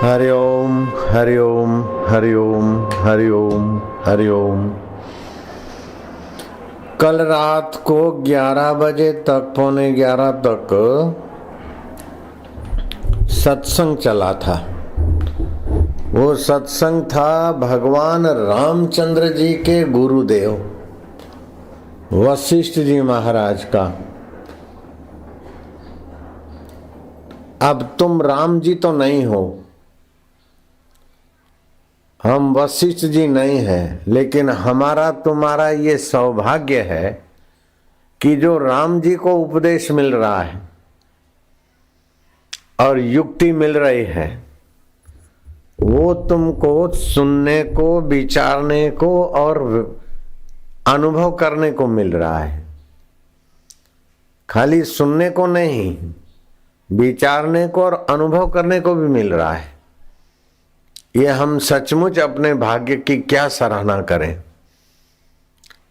हरि ओम हरि ओम हरि ओम हरि ओम हरि ओम। कल रात को 11 बजे तक, पौने 11 तक सत्संग चला था। वो सत्संग था भगवान रामचंद्र जी के गुरुदेव वशिष्ठ जी महाराज का। अब तुम राम जी तो नहीं हो, हम वशिष्ठ जी नहीं हैं, लेकिन हमारा तुम्हारा ये सौभाग्य है कि जो राम जी को उपदेश मिल रहा है और युक्ति मिल रही है, वो तुमको सुनने को, विचारने को और अनुभव करने को मिल रहा है। खाली सुनने को नहीं, विचारने को और अनुभव करने को भी मिल रहा है। ये हम सचमुच अपने भाग्य की क्या सराहना करें।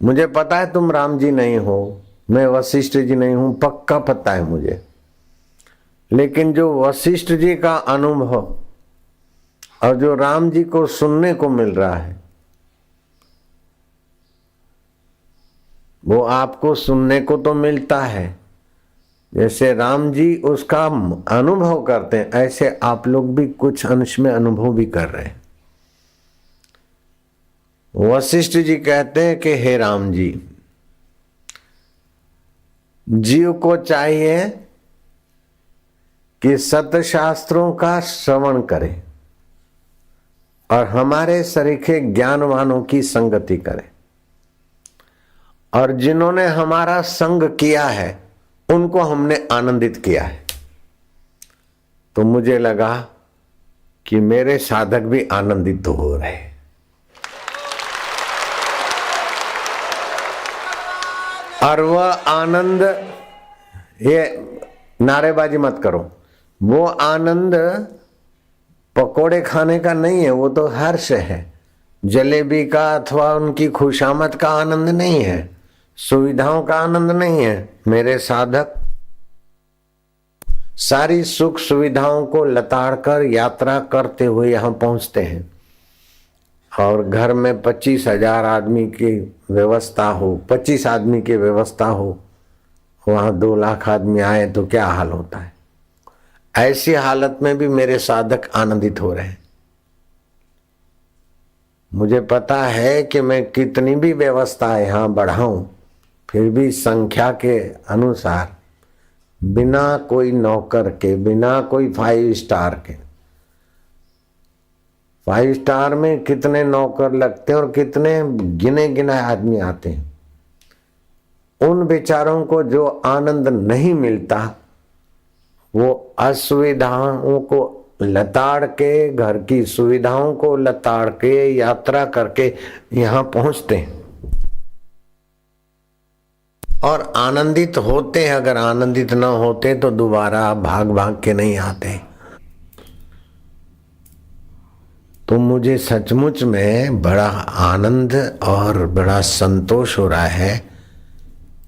मुझे पता है तुम राम जी नहीं हो, मैं वशिष्ठ जी नहीं हूं, पक्का पता है मुझे। लेकिन जो वशिष्ठ जी का अनुभव और जो राम जी को सुनने को मिल रहा है, वो आपको सुनने को तो मिलता है। जैसे राम जी उसका अनुभव करते हैं, ऐसे आप लोग भी कुछ अंश में अनुभव भी कर रहे हैं। वशिष्ठ जी कहते हैं कि हे राम जी, जीव को चाहिए कि सत्य शास्त्रों का श्रवण करे और हमारे सरीखे ज्ञानवानों की संगति करे, और जिन्होंने हमारा संग किया है उनको हमने आनंदित किया है। तो मुझे लगा कि मेरे साधक भी आनंदित तो हो रहे। और वह आनंद, ये नारेबाजी मत करो, वो आनंद पकोड़े खाने का नहीं है, वो तो हर्ष है। जलेबी का अथवा उनकी खुशामद का आनंद नहीं है, सुविधाओं का आनंद नहीं है। मेरे साधक सारी सुख सुविधाओं को लताड़कर यात्रा करते हुए यहां पहुंचते हैं, और घर में 25,000 आदमी की व्यवस्था हो, 25 आदमी की व्यवस्था हो, वहां 2 लाख आदमी आए तो क्या हाल होता है। ऐसी हालत में भी मेरे साधक आनंदित हो रहे हैं। मुझे पता है कि मैं कितनी भी व्यवस्था यहां बढ़ाऊं, फिर भी संख्या के अनुसार, बिना कोई नौकर के, बिना कोई 5 स्टार के, 5 स्टार में कितने नौकर लगते हैं और कितने गिने गिनाए आदमी आते हैं। उन बेचारों को जो आनंद नहीं मिलता, वो असुविधाओं को लताड़ के, घर की सुविधाओं को लताड़ के, यात्रा करके यहां पहुंचते हैं और आनंदित होते हैं। अगर आनंदित न होते तो दोबारा भाग भाग के नहीं आते। तो मुझे सचमुच में बड़ा आनंद और बड़ा संतोष हो रहा है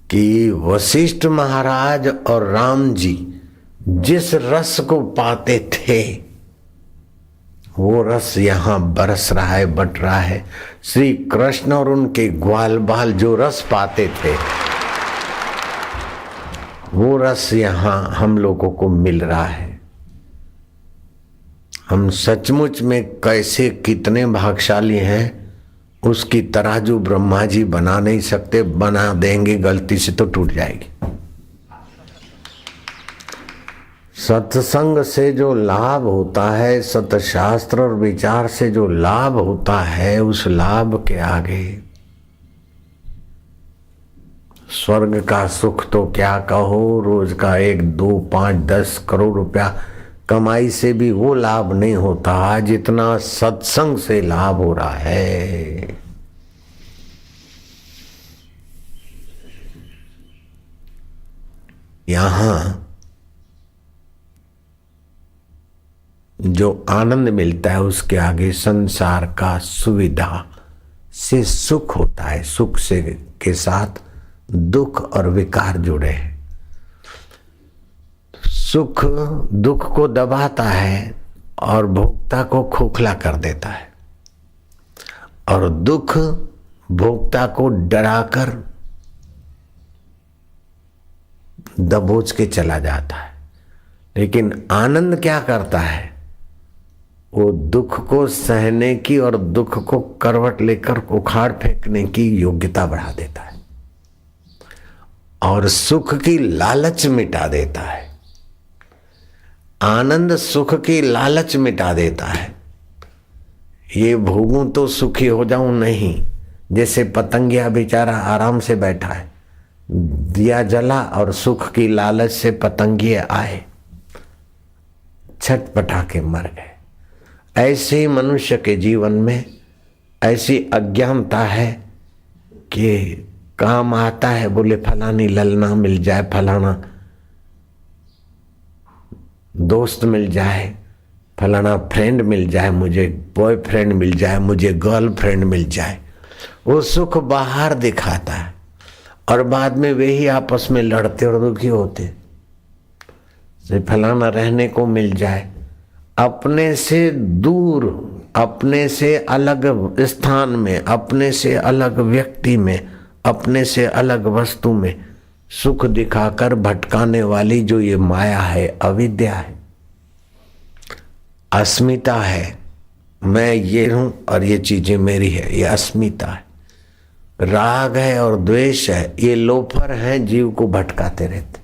कि वशिष्ठ महाराज और राम जी जिस रस को पाते थे, वो रस यहां बरस रहा है, बट रहा है। श्री कृष्ण और उनके ग्वाल बाल जो रस पाते थे, वो रस यहां हम लोगों को मिल रहा है। हम सचमुच में कैसे कितने भाग्यशाली हैं, उसकी तराजू ब्रह्मा जी बना नहीं सकते। बना देंगे गलती से तो टूट जाएगी। सत्संग से जो लाभ होता है, सतशास्त्र और विचार से जो लाभ होता है, उस लाभ के आगे स्वर्ग का सुख तो क्या कहो, रोज का 1, 2, 5, 10 करोड़ रुपया कमाई से भी वो लाभ नहीं होता जितना सत्संग से लाभ हो रहा है। यहां जो आनंद मिलता है, उसके आगे संसार का सुविधा से सुख होता है। सुख से के साथ दुख और विकार जुड़े हैं। सुख दुख को दबाता है और भोक्ता को खोखला कर देता है, और दुख भोक्ता को डराकर दबोच के चला जाता है। लेकिन आनंद क्या करता है, वो दुख को सहने की और दुख को करवट लेकर उखाड़ फेंकने की योग्यता बढ़ा देता है, और सुख की लालच मिटा देता है। आनंद सुख की लालच मिटा देता है। ये भोगूं तो सुखी हो जाऊं नहीं, जैसे पतंगिया बेचारा आराम से बैठा है, दिया जला और सुख की लालच से पतंगिए आए, छटपटा के मर गए। ऐसे ही मनुष्य के जीवन में ऐसी अज्ञानता है कि काम आता है, बोले फलानी ललना मिल जाए, फलाना दोस्त मिल जाए, फलाना फ्रेंड मिल जाए, मुझे बॉयफ्रेंड मिल जाए, मुझे गर्लफ्रेंड मिल जाए। वो सुख बाहर दिखाता है और बाद में वे ही आपस में लड़ते और दुखी होते। से फलाना रहने को मिल जाए, अपने से दूर, अपने से अलग स्थान में, अपने से अलग व्यक्ति में, अपने से अलग वस्तु में सुख दिखाकर भटकाने वाली जो ये माया है, अविद्या है, अस्मिता है। मैं ये हूं और ये चीजें मेरी है, ये अस्मिता है। राग है और द्वेष है, ये लोफर हैं, जीव को भटकाते रहते।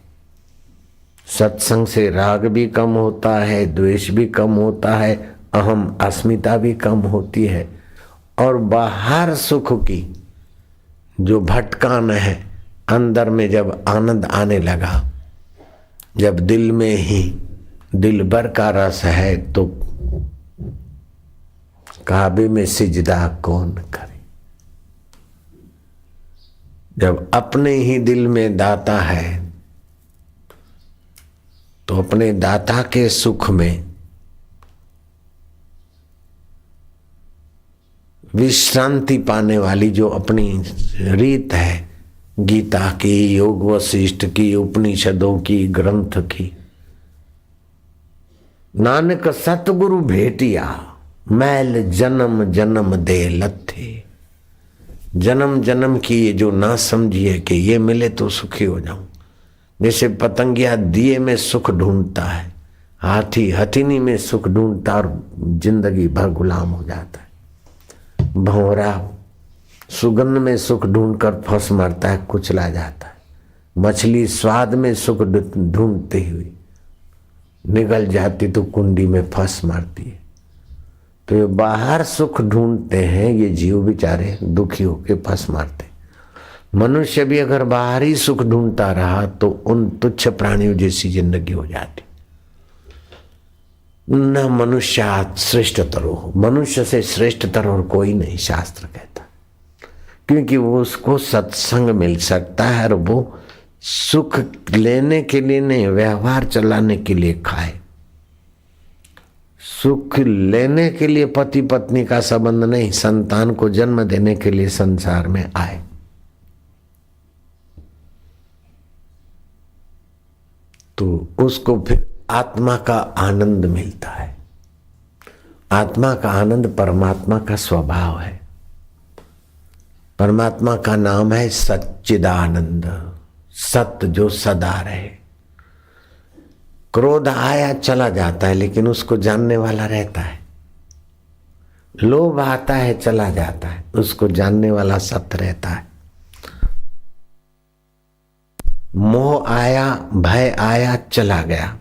सत्संग से राग भी कम होता है, द्वेष भी कम होता है, अहम अस्मिता भी कम होती है, और बाहर सुख की जो भटकान है, अंदर में जब आनंद आने लगा, जब दिल में ही दिलबर का रस है, तो काबे में सिजदा कौन करे। जब अपने ही दिल में दाता है, तो अपने दाता के सुख में विश्रांति पाने वाली जो अपनी रीत है, गीता की, योग वशिष्ठ की, उपनिषदों की, ग्रंथ की, नानक सतगुरु भेटिया मैल जन्म जन्म दे लथे। जन्म जन्म की ये जो ना समझिए कि ये मिले तो सुखी हो जाऊं। जैसे पतंगिया दिए में सुख ढूंढता है, हाथी हथिनी में सुख ढूंढता और जिंदगी भर गुलाम हो जाता है। भंवरा सुगंध में सुख ढूंढकर फंस मरता है, कुचला जाता है। मछली स्वाद में सुख ढूंढती हुई निगल जाती तो कुंडी में फंस मरती है। तो ये बाहर सुख ढूंढते हैं, ये जीव बेचारे दुखी होके फंस मरते। मनुष्य भी अगर बाहरी सुख ढूंढता रहा तो उन तुच्छ प्राणियों जैसी जिंदगी हो जाती। न मनुष्यात् श्रेष्ठतरो हो, मनुष्य से श्रेष्ठतर और कोई नहीं, शास्त्र कहता, क्योंकि वो उसको सत्संग मिल सकता है और वो सुख लेने के लिए नहीं, व्यवहार चलाने के लिए खाए। सुख लेने के लिए पति पत्नी का संबंध नहीं, संतान को जन्म देने के लिए संसार में आए। तो उसको फिर आत्मा का आनंद मिलता है। आत्मा का आनंद परमात्मा का स्वभाव है। परमात्मा का नाम है सच्चिदानंद, सत्य जो सदा रहे। क्रोध आया चला जाता है लेकिन उसको जानने वाला रहता है। लोभ आता है चला जाता है, उसको जानने वाला सत्य रहता है। मोह आया, भय आया, चला गया।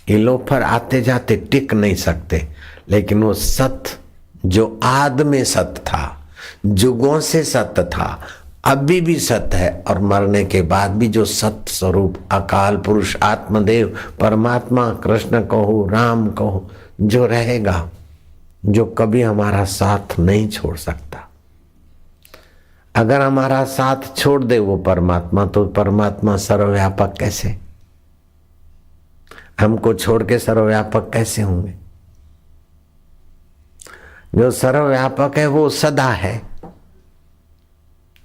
ये लोफर आते जाते टिक नहीं सकते, लेकिन वो सत्य जो आद में सत्य था, जुगों से सत्य था, अभी भी सत्य है, और मरने के बाद भी जो सत्य स्वरूप अकाल पुरुष आत्मदेव परमात्मा कृष्ण कहो राम कहो जो रहेगा, जो कभी हमारा साथ नहीं छोड़ सकता। अगर हमारा साथ छोड़ दे वो परमात्मा, तो परमात्मा सर्वव्यापक कैसे, हमको छोड़ के सर्वव्यापक कैसे होंगे? जो सर्वव्यापक है वो सदा है।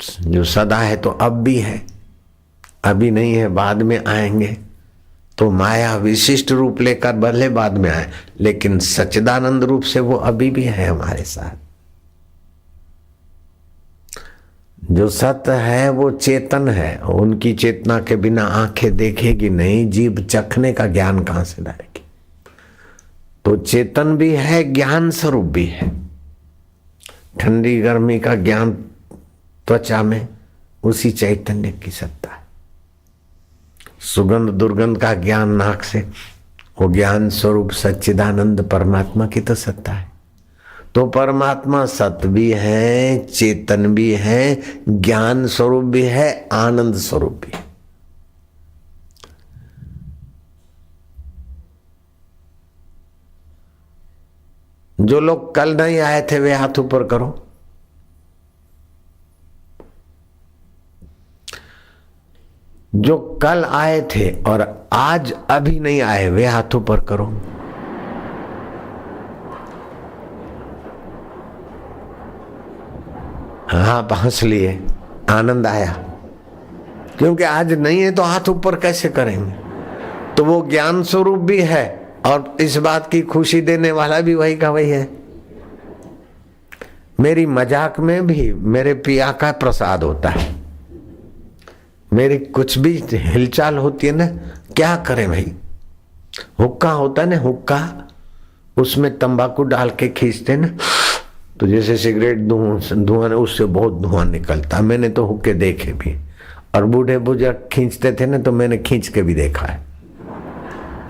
जो सदा है तो अब भी है, अभी नहीं है बाद में आएंगे। तो माया विशिष्ट रूप लेकर भले बाद में आए, लेकिन सच्चिदानंद रूप से वो अभी भी है हमारे साथ। जो सत्य है वो चेतन है, उनकी चेतना के बिना आंखें देखेगी नहीं, जीभ चखने का ज्ञान कहां से लाएगी। तो चेतन भी है, ज्ञान स्वरूप भी है। ठंडी गर्मी का ज्ञान त्वचा में, उसी चैतन्य की सत्ता है। सुगंध दुर्गंध का ज्ञान नाक से, वो ज्ञान स्वरूप सच्चिदानंद परमात्मा की तो सत्ता है। तो परमात्मा सत्य भी है, चेतन भी है, ज्ञान स्वरूप भी है, आनंद स्वरूप भी है। जो लोग कल नहीं आए थे वे हाथ ऊपर करो। जो कल आए थे और आज अभी नहीं आए वे हाथ ऊपर करो। हाँ, हंस लिए, आनंद आया, क्योंकि आज नहीं है तो हाथ ऊपर कैसे करेंगे। तो वो ज्ञान स्वरूप भी है और इस बात की खुशी देने वाला भी वही का वही है। मेरी मजाक में भी मेरे पिया का प्रसाद होता है। मेरी कुछ भी हिलचाल होती है ना, क्या करें भाई। हुक्का होता है ना, हुक्का, उसमें तंबाकू डाल के खींचते ना, तो जैसे सिगरेट धुआं, उससे बहुत धुआं निकलता। मैंने तो हुक्के देखे भी, और बूढ़े बुजुर्ग खींचते थे ना, तो मैंने खींच के भी देखा है।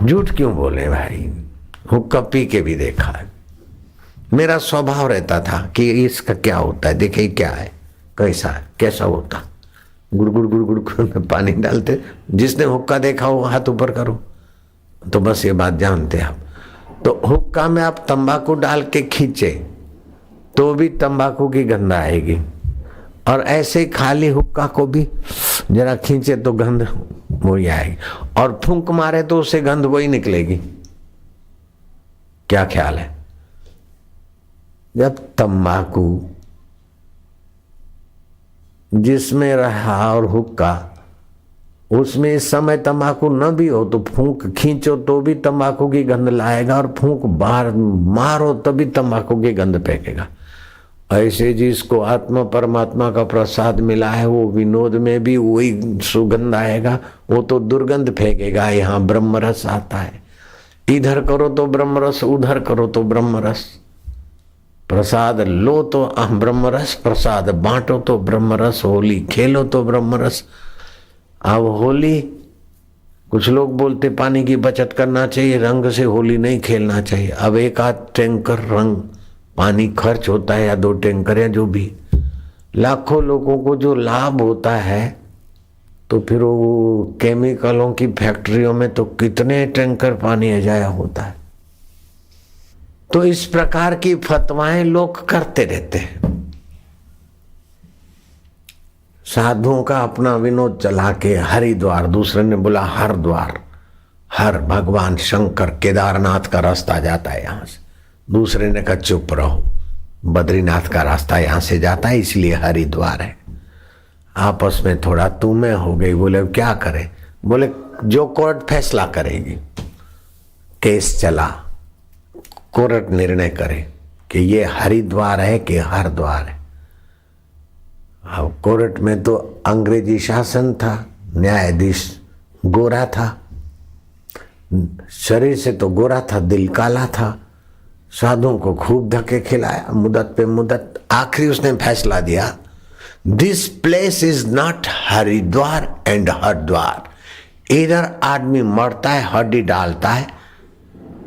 झूठ क्यों बोले भाई, हुक्का पी के भी देखा है। मेरा स्वभाव रहता था कि इसका क्या होता है, देखे क्या है, कैसा है, कैसा होता। गुड़ गुड़ गुड़ गुड़ पानी डालते। जिसने हुक्का देखा हो हाथ ऊपर करो। तो बस ये बात जानते हैं आप। तो हुक्का में आप तंबाकू डाल के खींचे तो भी तंबाकू की गंध आएगी, और ऐसे खाली हुक्का को भी जरा खींचे तो गंध वही आएगी, और फूंक मारे तो उससे गंध वही निकलेगी। क्या ख्याल है? जब तंबाकू जिसमें रहा और हुक्का उसमें इस समय तंबाकू न भी हो, तो फूंक खींचो तो भी तंबाकू की गंध लाएगा, और फूंक बाहर मारो तभी तंबाकू की गंध फेंकेगा। ऐसे जिसको आत्मा परमात्मा का प्रसाद मिला है, वो विनोद में भी वही सुगंध आएगा, वो तो दुर्गंध फेंकेगा। यहाँ ब्रह्मरस आता है, इधर करो तो ब्रह्मरस, उधर करो तो ब्रह्मरस। प्रसाद लो तो ब्रह्मरस, प्रसाद बांटो तो ब्रह्मरस, होली खेलो तो ब्रह्मरस। अब होली, कुछ लोग बोलते पानी की बचत करना चाहिए, रंग से होली नहीं खेलना चाहिए। अब एक आध टैंकर रंग पानी खर्च होता है, या 2 टैंकर या जो भी, लाखों लोगों को जो लाभ होता है, तो फिर वो केमिकलों की फैक्ट्रियों में तो कितने टैंकर पानी जाया होता है। तो इस प्रकार की फतवाएं लोग करते रहते हैं। साधुओं का अपना विनोद चला के हरिद्वार, दूसरे ने बोला हरद्वार, हर भगवान शंकर केदारनाथ का रास्ता जाता है यहाँ से, दूसरे ने कहा चुप रहो, बद्रीनाथ का रास्ता यहाँ से जाता है इसलिए हरिद्वार है। आपस में थोड़ा तू में हो गई। बोले क्या करें? बोले जो कोर्ट फैसला करेगी, केस चला, कोर्ट निर्णय करे कि ये हरिद्वार है कि हरद्वार है। अब कोर्ट में तो अंग्रेजी शासन था, न्यायाधीश गोरा था, शरीर से तो गोरा था, दिल काला था। साधुओं को खूब धक्के खिलाया, मुदत पे मुदत। आखिरी उसने फैसला दिया, this place is not Haridwar and Hardwar. इधर आदमी मरता है, हड्डी डालता है।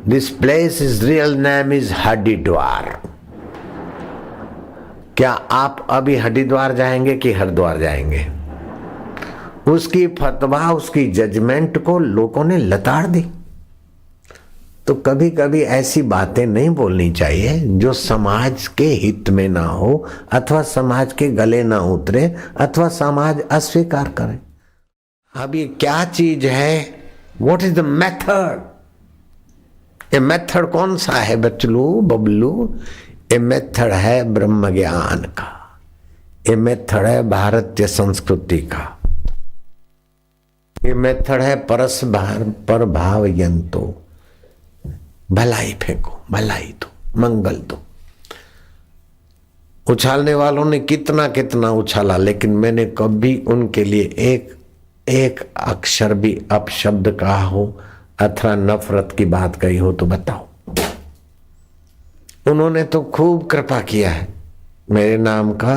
This place is real name is Haridwar. क्या आप अभी हरिद्वार जाएंगे कि हरिद्वार जाएंगे? उसकी फतवा, उसकी जजमेंट को लोगों ने लताड़ दी। तो कभी कभी ऐसी बातें नहीं बोलनी चाहिए जो समाज के हित में ना हो, अथवा समाज के गले ना उतरे, अथवा समाज अस्वीकार करे। अब ये क्या चीज है? What is the method? ये मेथड कौन सा है बचलू बबलू? ये मेथड है ब्रह्म ज्ञान का, ये मेथड है भारतीय संस्कृति का। ये मेथड है परस्पर पर भाव यंतो, भलाई फेंको, भलाई दो, मंगल दो। उछालने वालों ने कितना कितना उछाला, लेकिन मैंने कभी उनके लिए एक एक अक्षर भी अपशब्द कहा हो अथवा नफरत की बात कही हो तो बताओ। उन्होंने तो खूब कृपा किया है मेरे नाम का,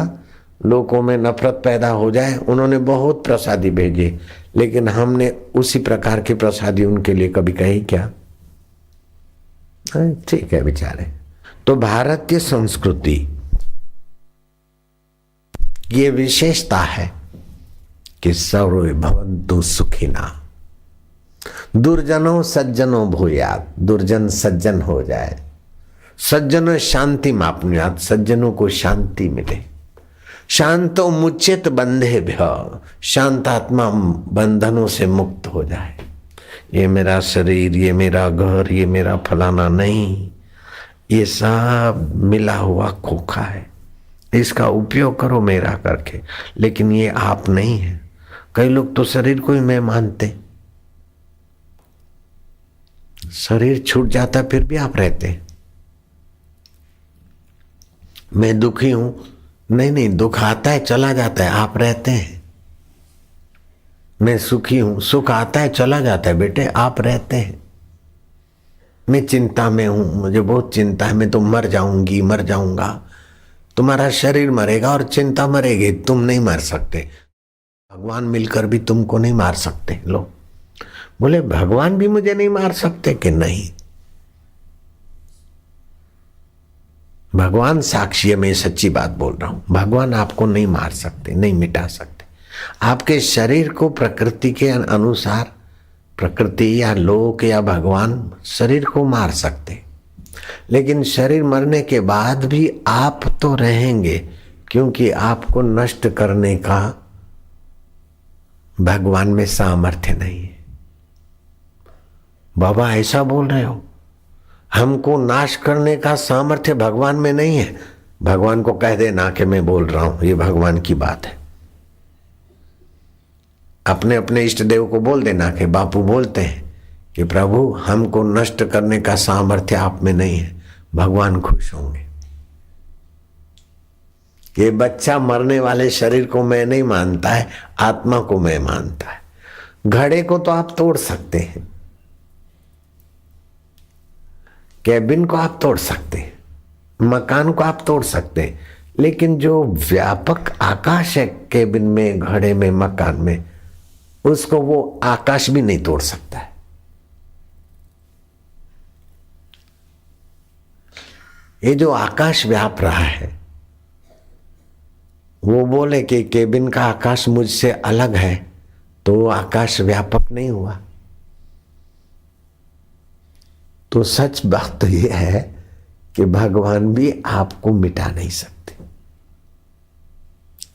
लोगों में नफरत पैदा हो जाए, उन्होंने बहुत प्रसादी भेजी, लेकिन हमने उसी प्रकार की प्रसादी उनके लिए कभी कही क्या? ठीक है बेचारे। तो भारतीय संस्कृति ये विशेषता है कि सर्वे भवन्तु सुखिना, दुर्जनों सज्जनों भूयात्, दुर्जन सज्जन हो जाए, सज्जनों शांति मापनुयात्, सज्जनों को शांति मिले। शांतो मुच्यत बंधे भ्य, शांतात्मा बंधनों से मुक्त हो जाए। ये मेरा शरीर, ये मेरा घर, ये मेरा फलाना नहीं, ये सब मिला हुआ खोखा है, इसका उपयोग करो मेरा करके, लेकिन ये आप नहीं है। कई लोग तो शरीर को ही मैं मानते, शरीर छूट जाता फिर भी आप रहते। मैं दुखी हूं, नहीं नहीं, दुख आता है चला जाता है, आप रहते हैं। मैं सुखी हूं, सुख आता है चला जाता है, बेटे आप रहते हैं। मैं चिंता में हूं, मुझे बहुत चिंता है, मैं तो मर जाऊंगी, मर जाऊंगा। तुम्हारा शरीर मरेगा और चिंता मरेगी, तुम नहीं मर सकते। भगवान मिलकर भी तुमको नहीं मार सकते। लो बोले भगवान भी मुझे नहीं मार सकते कि नहीं, भगवान साक्षी है, मैं सच्ची बात बोल रहा हूं। भगवान आपको नहीं मार सकते, नहीं मिटा सकते। आपके शरीर को प्रकृति के अनुसार, प्रकृति या लोक या भगवान शरीर को मार सकते, लेकिन शरीर मरने के बाद भी आप तो रहेंगे, क्योंकि आपको नष्ट करने का भगवान में सामर्थ्य नहीं है। बाबा ऐसा बोल रहे हो? हमको नाश करने का सामर्थ्य भगवान में नहीं है। भगवान को कह देना कि मैं बोल रहा हूं, ये भगवान की बात है। अपने अपने इष्ट देव को बोल देना कि बापू बोलते हैं कि प्रभु हमको नष्ट करने का सामर्थ्य आप में नहीं है। भगवान खुश होंगे। ये बच्चा मरने वाले शरीर को मैं नहीं मानता है, आत्मा को मैं मानता है। घड़े को तो आप तोड़ सकते हैं, कैबिन को आप तोड़ सकते हैं, मकान को आप तोड़ सकते हैं, लेकिन जो व्यापक आकाश है कैबिन में, घड़े में, मकान में, उसको वो आकाश भी नहीं तोड़ सकता है। ये जो आकाश व्याप रहा है, वो बोले कि केबिन का आकाश मुझसे अलग है, तो वो आकाश व्यापक नहीं हुआ। तो सच बात तो ये है कि भगवान भी आपको मिटा नहीं सकते।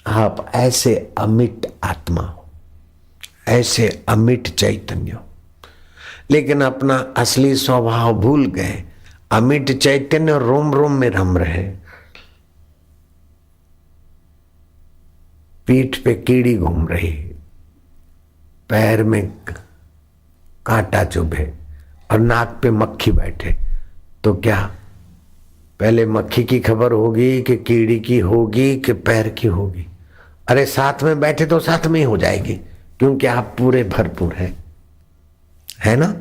आप ऐसे अमिट आत्मा हो, ऐसे अमिट चैतन्य हो, लेकिन अपना असली स्वभाव भूल गए। अमिट चैतन्य रोम रोम में रम रहे, पीठ पे कीड़ी घूम रही, पैर में कांटा चुभे और नाक पे मक्खी बैठे, तो क्या पहले मक्खी की खबर होगी कि कीड़ी की होगी कि पैर की होगी? अरे साथ में बैठे तो साथ में ही हो जाएगी, क्योंकि आप पूरे भरपूर हैं, है ना?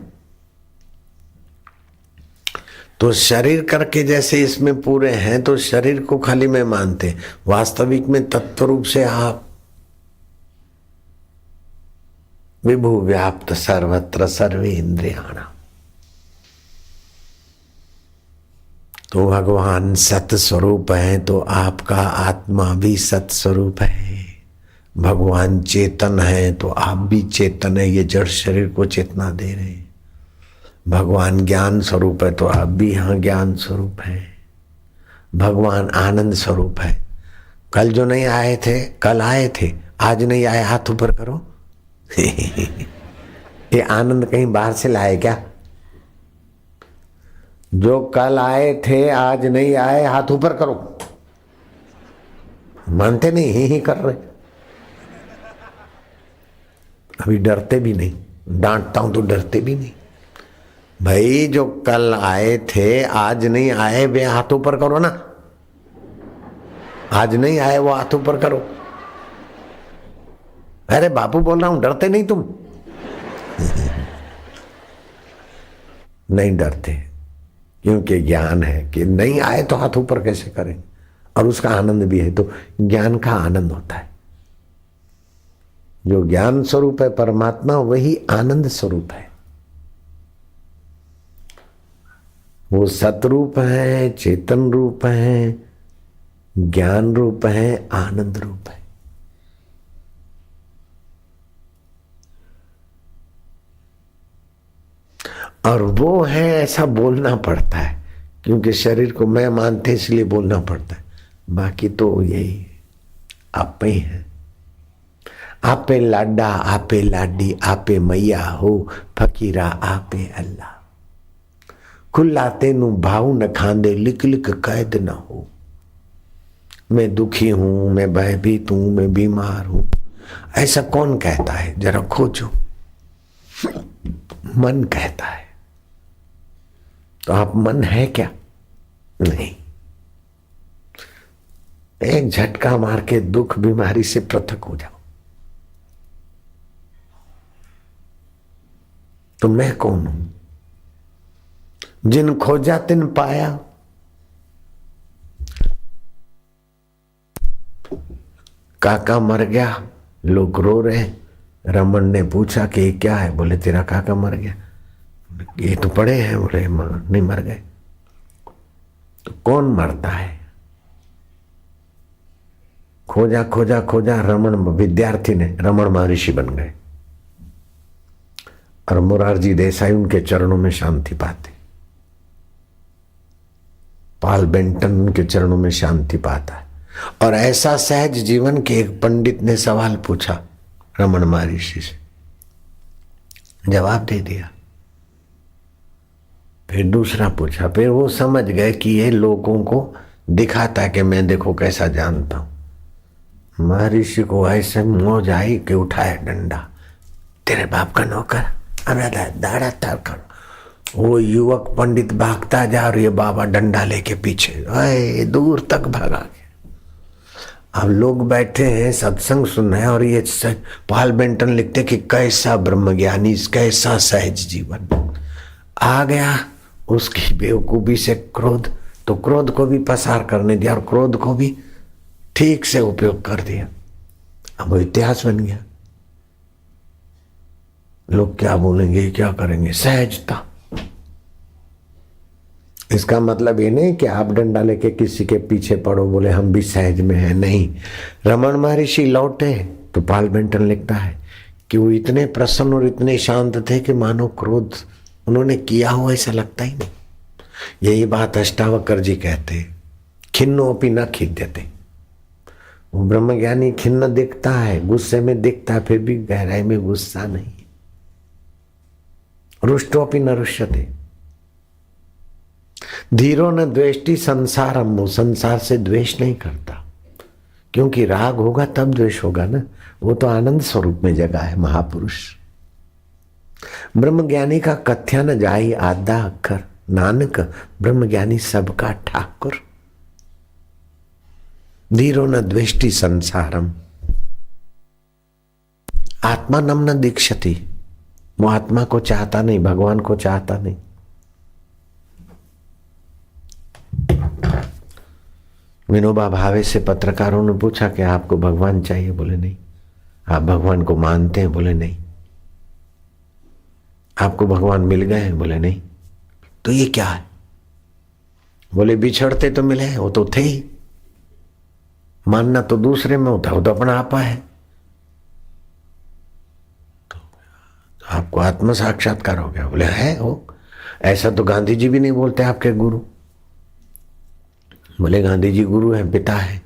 तो शरीर करके जैसे इसमें पूरे हैं, तो शरीर को खाली में मानते, वास्तविक में तत्व रूप से आप विभु व्याप्त सर्वत्र सर्वे इंद्रियाणा। तो भगवान सत स्वरूप है, तो आपका आत्मा भी सत स्वरूप है। भगवान चेतन है, तो आप भी चेतन है, ये जड़ शरीर को चेतना दे रहे हैं। भगवान ज्ञान स्वरूप है, तो आप भी यहाँ ज्ञान स्वरूप है। भगवान आनंद स्वरूप है। कल जो नहीं आए थे, कल आए थे, आज नहीं आए, हाथ ऊपर करो। ये आनंद कहीं बाहर से लाए क्या? जो कल आए थे आज नहीं आए, हाथ ऊपर करो। मानते नहीं, ही कर रहे। अभी डरते भी नहीं, डांटता हूं तो डरते भी नहीं। भाई जो कल आए थे आज नहीं आए वे हाथ ऊपर करो ना, आज नहीं आए वो हाथ ऊपर करो। अरे बापू बोल रहा हूं, डरते नहीं तुम? नहीं डरते, क्योंकि ज्ञान है कि नहीं आए तो हाथ ऊपर कैसे करें, और उसका आनंद भी है। तो ज्ञान का आनंद होता है। जो ज्ञान स्वरूप है परमात्मा, वही आनंद स्वरूप है। वो सतरूप है, चेतन रूप है, ज्ञान रूप है, आनंद रूप है। और वो है ऐसा बोलना पड़ता है, क्योंकि शरीर को मैं मानते इसलिए बोलना पड़ता है। बाकी तो यही आप ही है। आपे लाडा आपे लाडी आपे मैया हो, फकीरा आपे अल्लाह। खुला तेनू भाव न खांदे, लिख लिख कैद न हो। मैं दुखी हूं, मैं भयभीत हूं, मैं बीमार हूं, ऐसा कौन कहता है? जरा खोजो। मन कहता है। तो आप मन है क्या? नहीं। एक झटका मार के दुख बीमारी से पृथक हो जाओ। तो मैं कौन हूं? जिन खोजा तिन पाया। काका मर गया, लोग रो रहे। रमन ने पूछा कि ये क्या है? बोले तेरा काका मर गया। ये तो पड़े हैं। बोले नहीं मर गए। तो कौन मरता है? खोजा खोजा खोजा, रमन विद्यार्थी ने रमन महर्षि बन गए, और मोरारजी देसाई उनके चरणों में शांति पाते। पाल बेंटन उनके चरणों में शांति पाता है। और ऐसा सहज जीवन के एक पंडित ने सवाल पूछा रमन महर्षि से, जवाब दे दिया। फिर दूसरा पूछा, फिर वो समझ गए कि ये लोगों को दिखाता है कि मैं देखो कैसा जानता हूं। महर्षि को ऐसे मौज आई कि उठाया डंडा, तेरे बाप का नौकर, अरे दाड़ा तार कर। वो युवक पंडित भागता जा और ये बाबा डंडा लेके पीछे दूर तक भागा गया। अब लोग बैठे हैं सत्संग सुन रहे हैं, और ये पाल बेंटन लिखते कि कैसा ब्रह्मज्ञानी, कैसा सहज जीवन। आ गया उसकी बेवकूफी से क्रोध, तो क्रोध को भी पसार करने दिया और क्रोध को भी ठीक से उपयोग कर दिया। अब वो इतिहास बन गया। लोग क्या बोलेंगे, क्या करेंगे? सहजता। इसका मतलब ये नहीं कि आप डंडा लेके किसी के पीछे पड़ो, बोले हम भी सहज में हैं। नहीं। रमन महर्षि लौटे तो पाल बेंटन लिखता है कि वो इतने प्रसन्न और इतने शांत थे कि मानो क्रोध उन्होंने किया हो ऐसा लगता ही नहीं। यही बात अष्टावक्र जी कहते, खिन्नो अपि न खिद्यते। वो ब्रह्मज्ञानी खिन्न दिखता है, गुस्से में दिखता है, फिर भी गहराई में गुस्सा नहीं। रुष्टो अपि न रुष्यते। धीरो न द्वेष्टि संसारम, वो संसार से द्वेष नहीं करता, क्योंकि राग होगा तब द्वेष होगा ना। वो तो आनंद स्वरूप में जगा है महापुरुष। ब्रह्मज्ञानी का कथ्या न जाई आधा अक्षर, नानक ब्रह्मज्ञानी सबका ठाकुर। धीरो न द्वेष्टि संसारम, आत्मा नम न दीक्षति। वो आत्मा को चाहता नहीं, भगवान को चाहता नहीं। विनोबा भावे से पत्रकारों ने पूछा कि आपको भगवान चाहिए? बोले नहीं। आप भगवान को मानते हैं? बोले नहीं। आपको भगवान मिल गए हैं? बोले नहीं। तो ये क्या है? बोले बिछड़ते तो मिले, वो तो थे ही। मानना तो दूसरे में होता, वो तो अपना आपा है। तो आपको आत्म साक्षात्कार हो गया? बोले है हो। ऐसा तो गांधी जी भी नहीं बोलते आपके गुरु। बोले गांधी जी गुरु हैं, पिता है।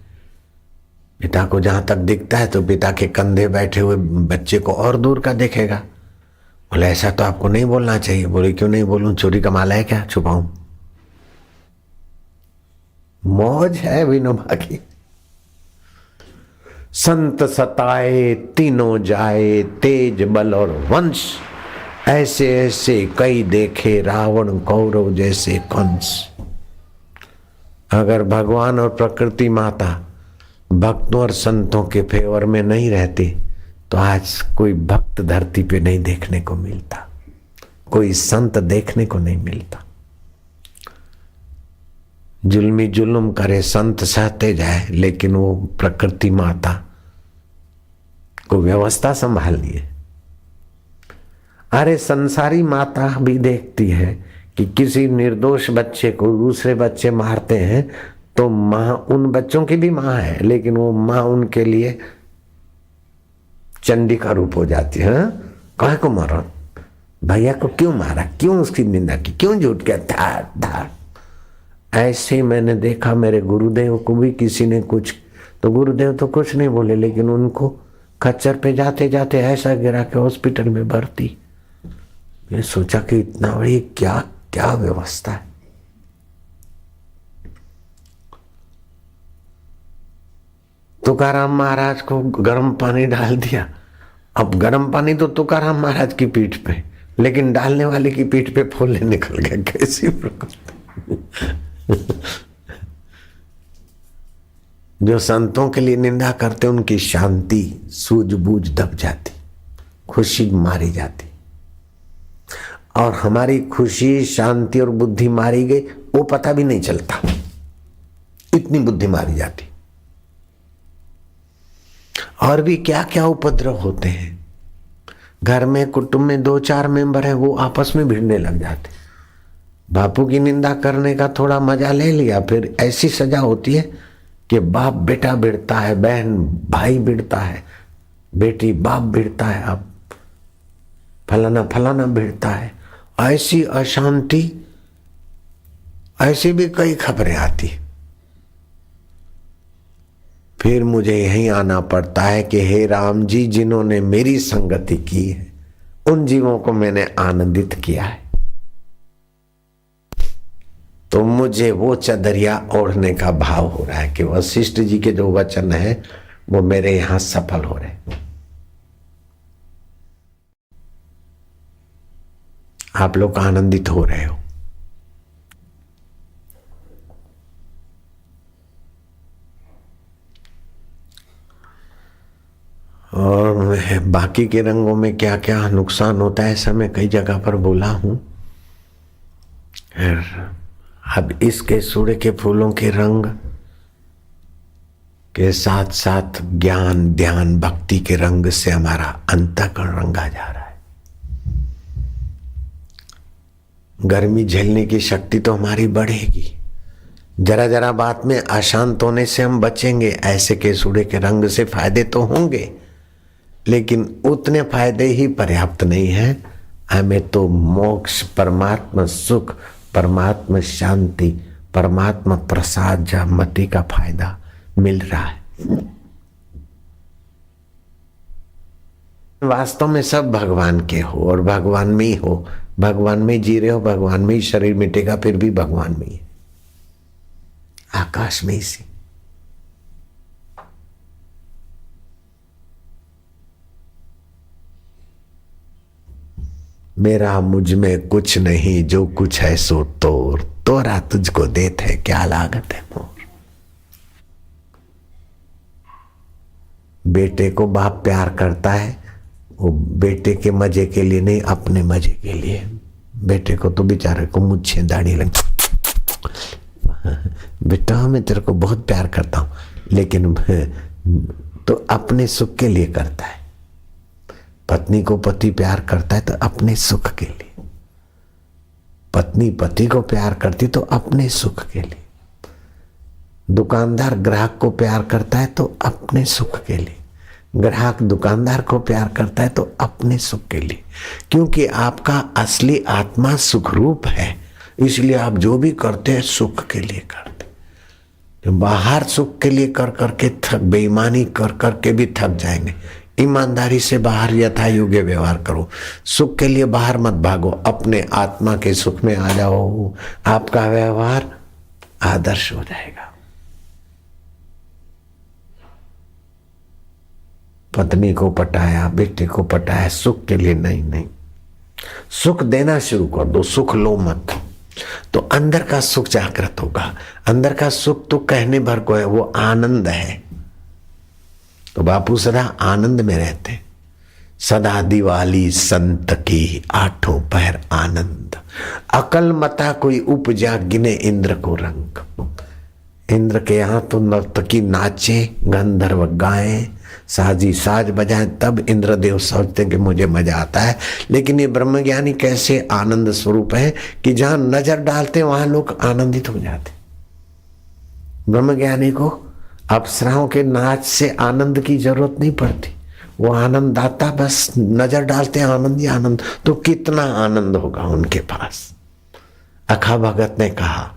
पिता को जहां तक दिखता है तो पिता के कंधे बैठे हुए बच्चे को और दूर का देखेगा। बोले ऐसा तो आपको नहीं बोलना चाहिए। बोले क्यों नहीं बोलूं? चोरी का माल है क्या, छुपाऊं? मौज है विनोबा की। संत सताए तीनों जाए, तेज बल और वंश, ऐसे ऐसे कई देखे रावण कौरव जैसे कंस। अगर भगवान और प्रकृति माता भक्तों और संतों के फेवर में नहीं रहती तो आज कोई भक्त धरती पे नहीं देखने को मिलता, कोई संत देखने को नहीं मिलता। जुल्मी जुल्म करे संत सहते जाए, लेकिन वो प्रकृति माता को व्यवस्था संभालनी है। अरे संसारी माता भी देखती है कि किसी निर्दोष बच्चे को दूसरे बच्चे मारते हैं तो माँ, उन बच्चों की भी माँ है, लेकिन वो माँ उनके लिए चंडी का रूप हो जाती है। काहे को मारा, भैया को क्यों मारा, क्यों उसकी निंदा की, क्यों झूठ के धाड़ धाड़। ऐसे मैंने देखा, मेरे गुरुदेव को भी किसी ने कुछ, तो गुरुदेव तो कुछ नहीं बोले, लेकिन उनको खच्चर पे जाते जाते ऐसा गिरा के हॉस्पिटल में भर्ती। मैं सोचा कि इतना बड़ी क्या क्या व्यवस्था है। तुकाराम महाराज को गर्म पानी डाल दिया। अब गर्म पानी तो तुकाराम महाराज की पीठ पे, लेकिन डालने वाले की पीठ पे फूले निकल गए। कैसी प्रकृति। जो संतों के लिए निंदा करते उनकी शांति सूझबूझ दब जाती, खुशी मारी जाती, और हमारी खुशी शांति और बुद्धि मारी गई वो पता भी नहीं चलता, इतनी बुद्धि मारी जाती। और भी क्या क्या उपद्रव होते हैं। घर में कुटुंब में 2-4 मेंबर हैं, वो आपस में भिड़ने लग जाते। बापू की निंदा करने का थोड़ा मजा ले लिया, फिर ऐसी सजा होती है कि बाप बेटा भिड़ता है, बहन भाई भिड़ता है, बेटी बाप भिड़ता है, अब फलाना फलाना भिड़ता है। ऐसी अशांति, ऐसी भी कई खबरें आती। फिर मुझे यहीं आना पड़ता है कि हे राम जी, जिन्होंने मेरी संगति की है उन जीवों को मैंने आनंदित किया है, तो मुझे वो चदरिया ओढ़ने का भाव हो रहा है कि वशिष्ठ जी के जो वचन है वो मेरे यहां सफल हो रहे। आप लोग आनंदित हो रहे हो। और मैं बाकी के रंगों में क्या क्या नुकसान होता है ऐसा मैं कई जगह पर बोला हूं। अब इसके सूर्य के फूलों के रंग के साथ साथ ज्ञान ध्यान भक्ति के रंग से हमारा अंतःकरण रंगा जा रहा है। गर्मी झेलने की शक्ति तो हमारी बढ़ेगी। जरा जरा बात में अशांत होने से हम बचेंगे। ऐसे के सूर्य के रंग से फायदे तो होंगे, लेकिन उतने फायदे ही पर्याप्त नहीं है। हमें तो मोक्ष, परमात्मा सुख, परमात्मा शांति, परमात्मा प्रसाद मति का फायदा मिल रहा है। वास्तव में सब भगवान के हो और भगवान में ही हो, भगवान में जी रहे हो, भगवान में ही शरीर मिटेगा, फिर भी भगवान में ही, आकाश में ही सी। मेरा मुझ में कुछ नहीं, जो कुछ है सो तोर, तोरा तुझको देत है क्या लागत है मोर। बेटे को बाप प्यार करता है, वो बेटे के मजे के लिए नहीं, अपने मजे के लिए। बेटे को तो बेचारे को मुझे दाढ़ी लग, बेटा मैं तेरे को बहुत प्यार करता हूं, लेकिन तो अपने सुख के लिए करता है। पत्नी को पति प्यार करता है तो अपने सुख के लिए, पत्नी पति को प्यार करती तो अपने सुख के लिए, दुकानदार ग्राहक को प्यार करता है तो अपने सुख के लिए, ग्राहक दुकानदार को प्यार करता है तो अपने सुख के लिए। क्योंकि आपका असली आत्मा सुखरूप है, इसलिए आप जो भी करते हैं सुख के लिए करते। बाहर सुख के लिए कर करके थक, बेईमानी कर करके भी थक जाएंगे। ईमानदारी से बाहर यथा योग्य व्यवहार करो। सुख के लिए बाहर मत भागो, अपने आत्मा के सुख में आ जाओ। आपका व्यवहार आदर्श हो जाएगा। पत्नी को पटाया, बेटे को पटाया, सुख के लिए नहीं। नहीं, सुख देना शुरू कर दो, सुख लो मत, तो अंदर का सुख जागृत होगा। अंदर का सुख तो कहने भर को है, वो आनंद है। तो बापू सदा आनंद में रहते, सदा दिवाली संत की आठों पहर आनंद। अकल मता कोई उपजा गिने इंद्र को रंग। इंद्र के यहाँ तो नर्तकी नाचे, गंधर्व गाए, साजी साज बजाए, तब इंद्रदेव सोचते कि मुझे मजा आता है। लेकिन ये ब्रह्मज्ञानी कैसे आनंद स्वरूप है कि जहां नजर डालते वहां लोग आनंदित हो जाते। ब्रह्मज्ञानी को अप्सराओं के नाच से आनंद की जरूरत नहीं पड़ती, वो आनंद आता, बस नजर डालते आनंद ही आनंद। तो कितना आनंद होगा उनके पास। अखा भगत ने कहा,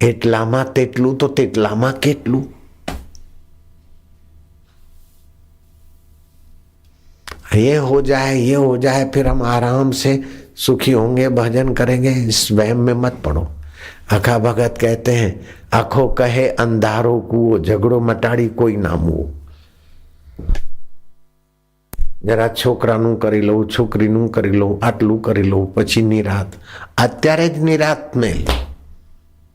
एटलामा तेटलू तो तेटलामा केटलू। ये हो जाए, ये हो जाए, फिर हम आराम से सुखी होंगे, भजन करेंगे, इस वहम में मत पड़ो। अखा भगत कहते हैं, आखो कहे अंधारो कुओ, झगड़ो मटाड़ी कोई ना मुओ। जरा છોકરાનું કરી લો, છોકરીનું કરી લો, આટલું કરી લો, પછી નિરાત, અત્યારે જ નિરાત મેલ।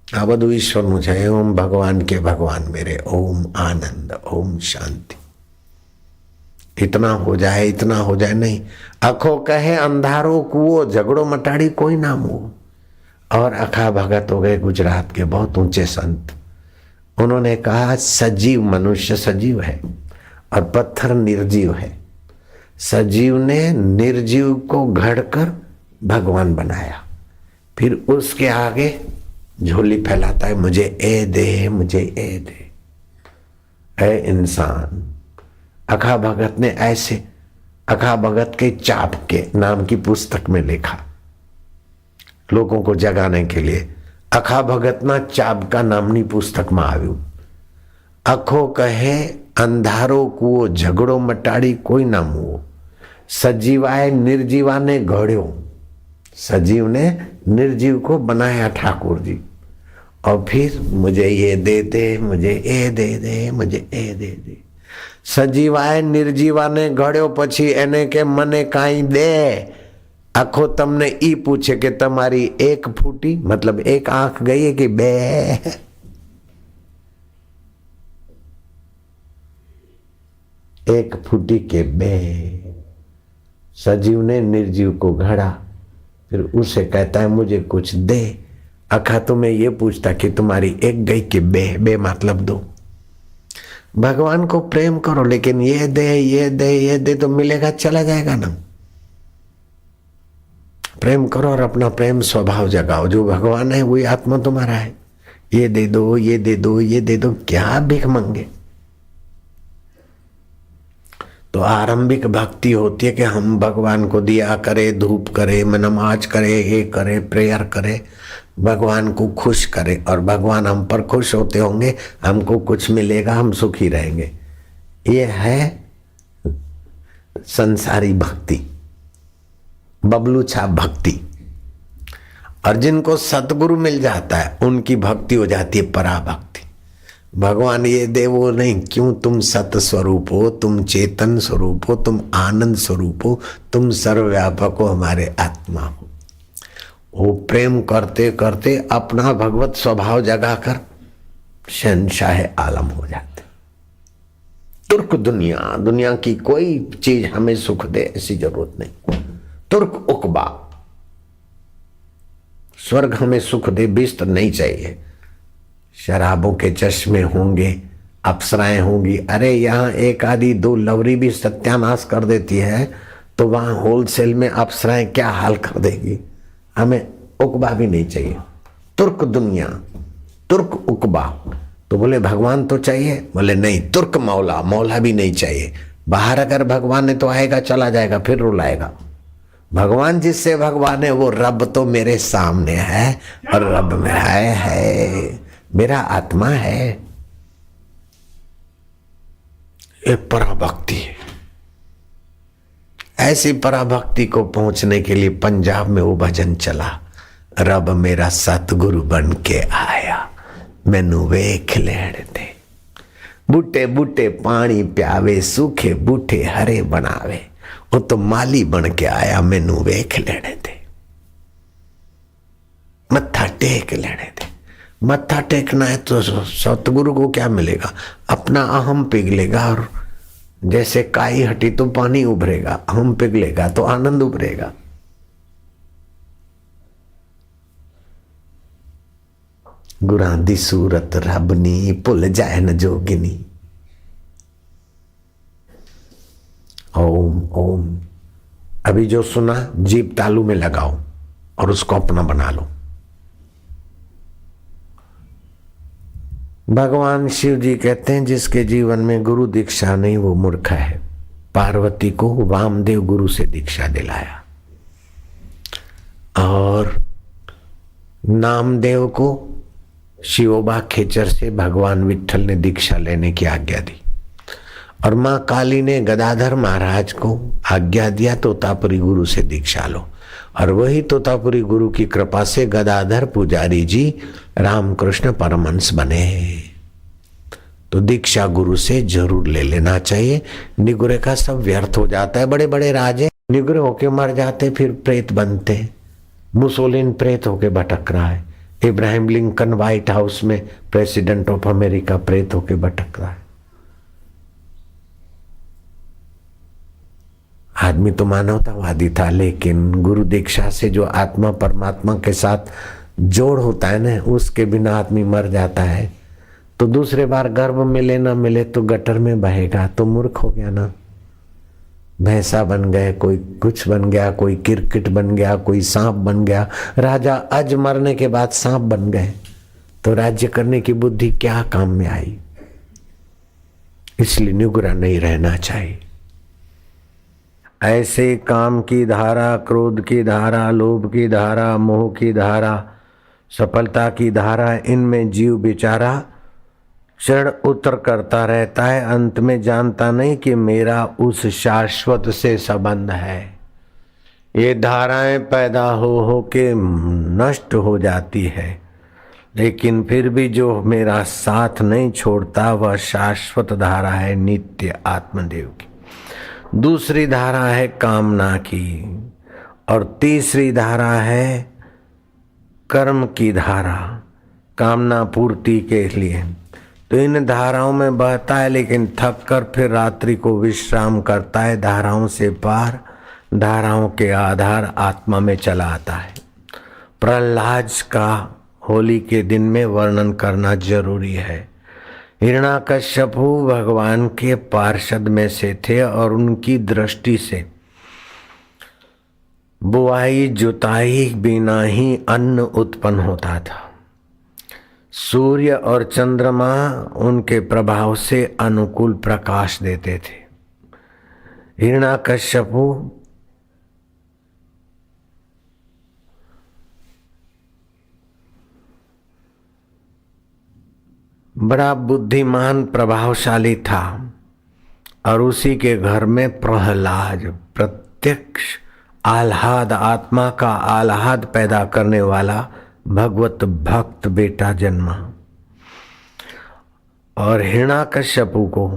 આ બધું ઈશ્વરનું છે। ઓમ ભગવાન के भगवान मेरे, ओम आनंद, ओम शांति। इतना हो जाए, इतना हो जाए, नहीं। अखो कहे अंधारो कुओ, झगड़ो मटाड़ी कोई ना मुओ। और अखा भगत हो गए गुजरात के बहुत ऊंचे संत। उन्होंने कहा, सजीव मनुष्य सजीव है और पत्थर निर्जीव है। सजीव ने निर्जीव को घड़कर भगवान बनाया, फिर उसके आगे झोली फैलाता है, मुझे ए दे, मुझे ए दे। ऐ इंसान, अखा भगत ने ऐसे, अखा भगत के चाप के नाम की पुस्तक में लिखा, लोगों को जगाने के लिए। अखा भगत ना चाप का नामनी पुस्तक में आव्યું। अखो कहे अंधारो कुओ, झगड़ो मटाड़ी कोई ना मुओ। सजीवाए निर्जीवा ने घड़्यो। सजीव ने निर्जीव को बनाया ठाकुर जी। और फिर मुझे ये दे दे, मुझे ए दे दे, मुझे ए दे दे। सजीवाए निर्जीवा ने घड़्यो, પછી એને કે મને કાઈ દે। આખો તમને ઈ પૂછે કે તમારી એક ફૂટી, मतलब एक आंख गई है कि बे। एक फूटी के बे। सजीव ने निर्जीव को घड़ा, फिर उसे कहता है मुझे कुछ दे। अखा तुम्हें ये पूछता कि तुम्हारी एक गई कि बे, बे मतलब दो। भगवान को प्रेम करो, लेकिन ये दे, ये दे, ये दे तो मिलेगा, चला जाएगा ना। प्रेम करो और अपना प्रेम स्वभाव जगाओ। जो भगवान है वही आत्मा तुम्हारा है। ये दे दो, ये दे दो, ये दे दो, क्या भीख मांगे। तो आरंभिक भक्ति होती है कि हम भगवान को दिया करे, धूप करे, नमाज करे, ये करे, प्रेयर करे, भगवान को खुश करे, और भगवान हम पर खुश होते होंगे, हमको कुछ मिलेगा, हम सुखी रहेंगे। ये है संसारी भक्ति, बबलू छाप भक्ति। और जिनको सतगुरु मिल जाता है उनकी भक्ति हो जाती है पराभक्ति। भगवान ये दे वो नहीं, क्यों? तुम सत स्वरूप हो, तुम चेतन स्वरूप हो, तुम आनंद स्वरूप हो, तुम सर्वव्यापक हो, हमारे आत्मा हो। वो प्रेम करते करते अपना भगवत स्वभाव जगाकर शहंशाह आलम हो जाते। तुर्क दुनिया, दुनिया की कोई चीज हमें सुख दे ऐसी जरूरत नहीं। तुर्क उकबा, स्वर्ग हमें सुख दे, बिस्तर नहीं चाहिए। शराबों के चश्मे होंगे, अप्सराएं होंगी। अरे यहाँ एक आदि दो लवरी भी सत्यानाश कर देती है, तो वहां होलसेल में अप्सराएं क्या हाल कर देगी। हमें उकबा भी नहीं चाहिए। तुर्क दुनिया, तुर्क उकबा। तो बोले भगवान तो चाहिए, बोले नहीं, तुर्क मौला, मौला भी नहीं चाहिए। बाहर अगर भगवान है तो आएगा, चला जाएगा, फिर रुलाएगा। भगवान जिससे भगवान है वो रब तो मेरे सामने है, और रब में है, मेरा आत्मा है। ये पराभक्ति है। ऐसी पराभक्ति को पहुंचने के लिए पंजाब में वो भजन चला, रब मेरा सतगुरु बन के आया, मैनू वेख लेण दे। बूटे बूटे पानी प्यावे, सूखे बूटे हरे बनावे। वो तो माली बन के आया, मैनू वेख लेने दे, मत्था टेक लेने दे। मत्था टेकना है तो सतगुरु को क्या मिलेगा? अपना अहम पिघलेगा, और जैसे काई हटी तो पानी उभरेगा, अहम पिघलेगा तो आनंद उभरेगा। गुरां दी सूरत रब नी, भुल जाए न जोगिनी। ओम ओम। अभी जो सुना जीभ तालू में लगाओ और उसको अपना बना लो। भगवान शिव जी कहते हैं जिसके जीवन में गुरु दीक्षा नहीं वो मूर्ख है। पार्वती को वामदेव गुरु से दीक्षा दिलाया और नामदेव को शिवोबा खेचर से भगवान विट्ठल ने दीक्षा लेने की आज्ञा दी, और मां काली ने गदाधर महाराज को आज्ञा दिया तोतापुरी गुरु से दीक्षा लो, और वही तोतापुरी गुरु की कृपा से गदाधर पुजारी जी रामकृष्ण परमहंस बने। तो दीक्षा गुरु से जरूर ले लेना चाहिए। निगुरे का सब व्यर्थ हो जाता है। बड़े बड़े राजे निगुरे होके मर जाते, फिर प्रेत बनते। मुसोलिन प्रेत होके भटक रहा है। इब्राहिम लिंकन व्हाइट हाउस में प्रेसिडेंट ऑफ अमेरिका प्रेत होके भटक रहा है। आदमी तो मानवतावादी था, लेकिन गुरु दीक्षा से जो आत्मा परमात्मा के साथ जोड़ होता है ना, उसके बिना आदमी मर जाता है। तो दूसरे बार गर्भ मिले ना मिले तो गटर में बहेगा, तो मूर्ख हो गया ना। भैंसा बन गए, कोई कुछ बन गया, कोई क्रिकेट बन गया, कोई सांप बन गया। राजा अज मरने के बाद सांप बन गए, तो राज्य करने की बुद्धि क्या काम में आई? इसलिए निगुरा नहीं रहना चाहिए। ऐसे काम की धारा, क्रोध की धारा, लोभ की धारा, मोह की धारा, सफलता की धारा, इनमें जीव बेचारा चढ़ उतर करता रहता है। अंत में जानता नहीं कि मेरा उस शाश्वत से संबंध है। ये धाराएं पैदा हो के नष्ट हो जाती है, लेकिन फिर भी जो मेरा साथ नहीं छोड़ता वह शाश्वत धारा है, नित्य आत्मदेव की। दूसरी धारा है कामना की, और तीसरी धारा है कर्म की धारा, कामना पूर्ति के लिए। तो इन धाराओं में बहता है, लेकिन थक कर फिर रात्रि को विश्राम करता है। धाराओं से पार, धाराओं के आधार आत्मा में चला आता है। प्रहलाद का होली के दिन में वर्णन करना जरूरी है। हिरण्याकश्यपु भगवान के पार्षद में से थे, और उनकी दृष्टि से बुआई जुताई बिना ही अन्न उत्पन्न होता था। सूर्य और चंद्रमा उनके प्रभाव से अनुकूल प्रकाश देते थे। हिरण्याकश्यपु बड़ा बुद्धिमान प्रभावशाली था, और उसी के घर में प्रहलाद, प्रत्यक्ष आह्लाद, आत्मा का आह्लाद पैदा करने वाला भगवत भक्त बेटा जन्मा। और हिरण्याकश्यपु को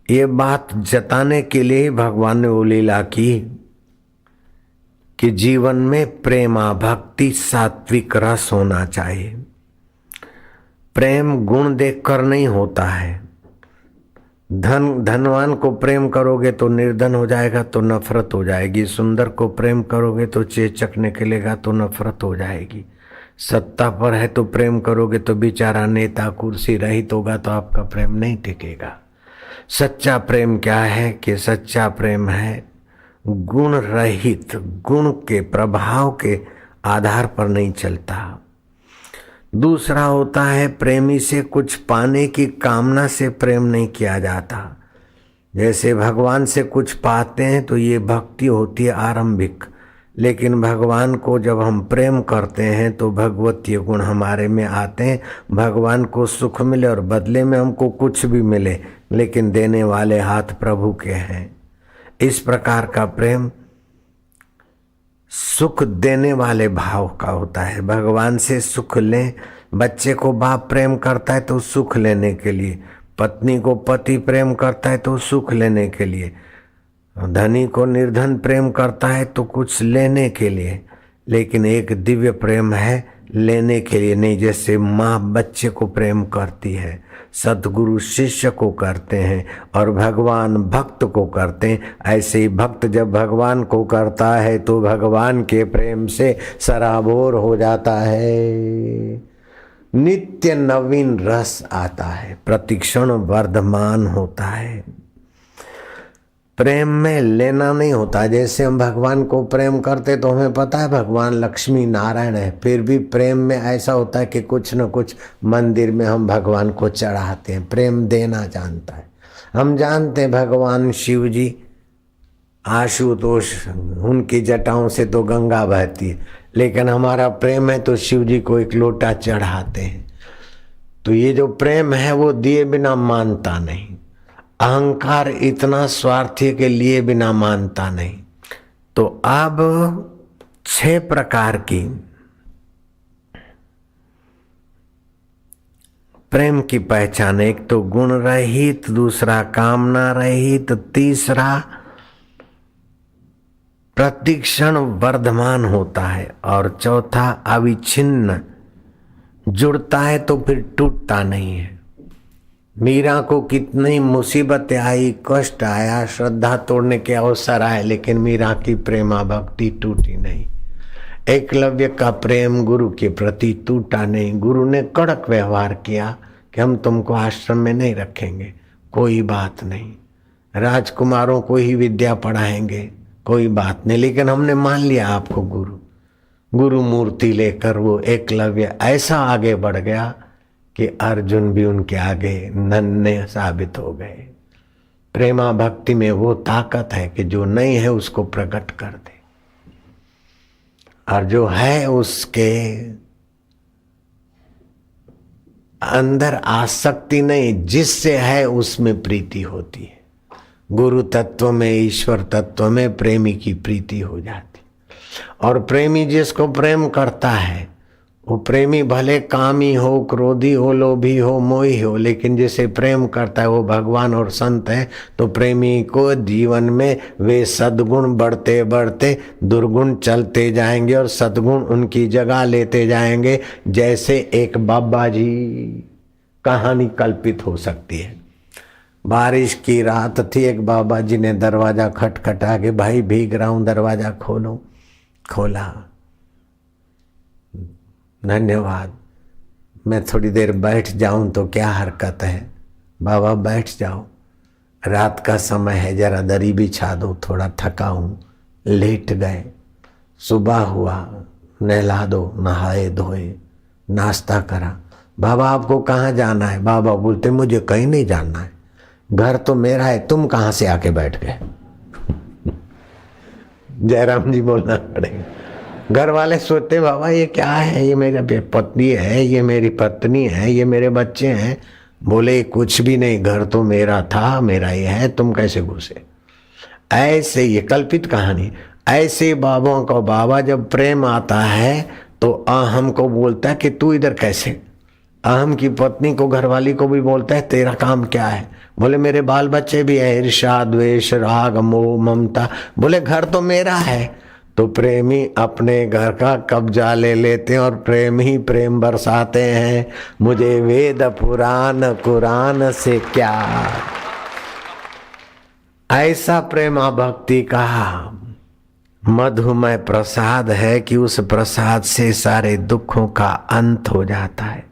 ये बात जताने के लिए भगवान ने वो लीला की कि जीवन में प्रेमा भक्ति सात्विक रस होना चाहिए। प्रेम गुण देखकर नहीं होता है। धनवान को प्रेम करोगे तो निर्धन हो जाएगा, तो नफरत हो जाएगी। सुंदर को प्रेम करोगे तो चेचक निकलेगा, तो नफरत हो जाएगी। सत्ता पर है तो प्रेम करोगे तो बेचारा नेता कुर्सी रहित होगा, तो आपका प्रेम नहीं टिकेगा। सच्चा प्रेम क्या है कि सच्चा प्रेम है गुण रहित, गुण के प्रभाव के आधार पर नहीं चलता। दूसरा होता है प्रेमी से कुछ पाने की कामना से प्रेम नहीं किया जाता। जैसे भगवान से कुछ पाते हैं तो ये भक्ति होती है आरंभिक, लेकिन भगवान को जब हम प्रेम करते हैं तो भगवतीय गुण हमारे में आते हैं। भगवान को सुख मिले और बदले में हमको कुछ भी मिले, लेकिन देने वाले हाथ प्रभु के हैं। इस प्रकार का प्रेम सुख देने वाले भाव का होता है। भगवान से सुख लें, बच्चे को बाप प्रेम करता है तो सुख लेने के लिए, पत्नी को पति प्रेम करता है तो सुख लेने के लिए, धनी को निर्धन प्रेम करता है तो कुछ लेने के लिए। लेकिन एक दिव्य प्रेम है लेने के लिए नहीं। जैसे माँ बच्चे को प्रेम करती है, सद्गुरु शिष्य को करते हैं और भगवान भक्त को करते हैं, ऐसे ही भक्त जब भगवान को करता है तो भगवान के प्रेम से सराबोर हो जाता है। नित्य नवीन रस आता है, प्रतिक्षण वर्धमान होता है। प्रेम में लेना नहीं होता। जैसे हम भगवान को प्रेम करते तो हमें पता है भगवान लक्ष्मी नारायण है, फिर भी प्रेम में ऐसा होता है कि कुछ न कुछ मंदिर में हम भगवान को चढ़ाते हैं। प्रेम देना जानता है। हम जानते हैं भगवान शिव जी आशुतोष, उनकी जटाओं से तो गंगा बहती है, लेकिन हमारा प्रेम है तो शिव जी को एक लोटा चढ़ाते हैं। तो ये जो प्रेम है वो दिए बिना मानता नहीं। अहंकार इतना स्वार्थी के लिए बिना मानता नहीं। तो अब 6 प्रकार की प्रेम की पहचान। एक तो गुण रहित, दूसरा कामना रहित, तीसरा प्रतिक्षण वर्धमान होता है और चौथा अविच्छिन्न, जुड़ता है तो फिर टूटता नहीं है। मीरा को कितनी मुसीबतें आई, कष्ट आया, श्रद्धा तोड़ने के अवसर आए, लेकिन मीरा की प्रेमा भक्ति टूटी नहीं। एकलव्य का प्रेम गुरु के प्रति टूटा नहीं। गुरु ने कड़क व्यवहार किया कि हम तुमको आश्रम में नहीं रखेंगे, कोई बात नहीं, राजकुमारों को ही विद्या पढ़ाएंगे, कोई बात नहीं, लेकिन हमने मान लिया आपको गुरु। गुरु मूर्ति लेकर वो एकलव्य ऐसा आगे बढ़ गया कि अर्जुन भी उनके आगे नन्हे साबित हो गए। प्रेमा भक्ति में वो ताकत है कि जो नहीं है उसको प्रकट कर दे, और जो है उसके अंदर आसक्ति नहीं, जिससे है उसमें प्रीति होती है। गुरु तत्व में, ईश्वर तत्व में प्रेमी की प्रीति हो जाती। और प्रेमी जिसको प्रेम करता है वो प्रेमी भले कामी हो, क्रोधी हो, लोभी हो, मोही हो, लेकिन जिसे प्रेम करता है वो भगवान और संत है। तो प्रेमी को जीवन में वे सद्गुण बढ़ते बढ़ते दुर्गुण चलते जाएंगे और सद्गुण उनकी जगह लेते जाएंगे। जैसे एक बाबा जी कहानी कल्पित हो सकती है। बारिश की रात थी, एक बाबा जी ने दरवाजा खटखटा के, भाई भीग रहा हूं, दरवाजा खोलो। खोला, धन्यवाद, मैं थोड़ी देर बैठ जाऊं तो क्या हरकत है? बाबा बैठ जाओ, रात का समय है, जरा दरी बिछा दो, थोड़ा थका हूं। लेट गए। सुबह हुआ, नहला दो, नहाए धोए, नाश्ता करा। बाबा आपको कहाँ जाना है? बाबा बोलते मुझे कहीं नहीं जाना है, घर तो मेरा है, तुम कहाँ से आके बैठ गए? जयराम जी बोलना पड़ेगा। घर वाले सोचते बाबा ये क्या है, ये मेरी पत्नी है, ये मेरी पत्नी है, ये मेरे बच्चे हैं। बोले कुछ भी नहीं, घर तो मेरा था, मेरा ही है, तुम कैसे घुसे? ऐसे ये कल्पित कहानी। ऐसे बाबों को बाबा जब प्रेम आता है तो अहम को बोलता है कि तू इधर कैसे? अहम की पत्नी को, घरवाली को भी बोलता है तेरा काम क्या है? बोले मेरे बाल बच्चे भी है, ईर्ष्या, द्वेष, राग, मोह, ममता। बोले घर तो मेरा है। तो प्रेमी अपने घर का कब्जा ले लेते हैं और प्रेम ही प्रेम बरसाते हैं। मुझे वेद पुराण कुरान से क्या, ऐसा प्रेमा भक्ति का मधुमय प्रसाद है कि उस प्रसाद से सारे दुखों का अंत हो जाता है।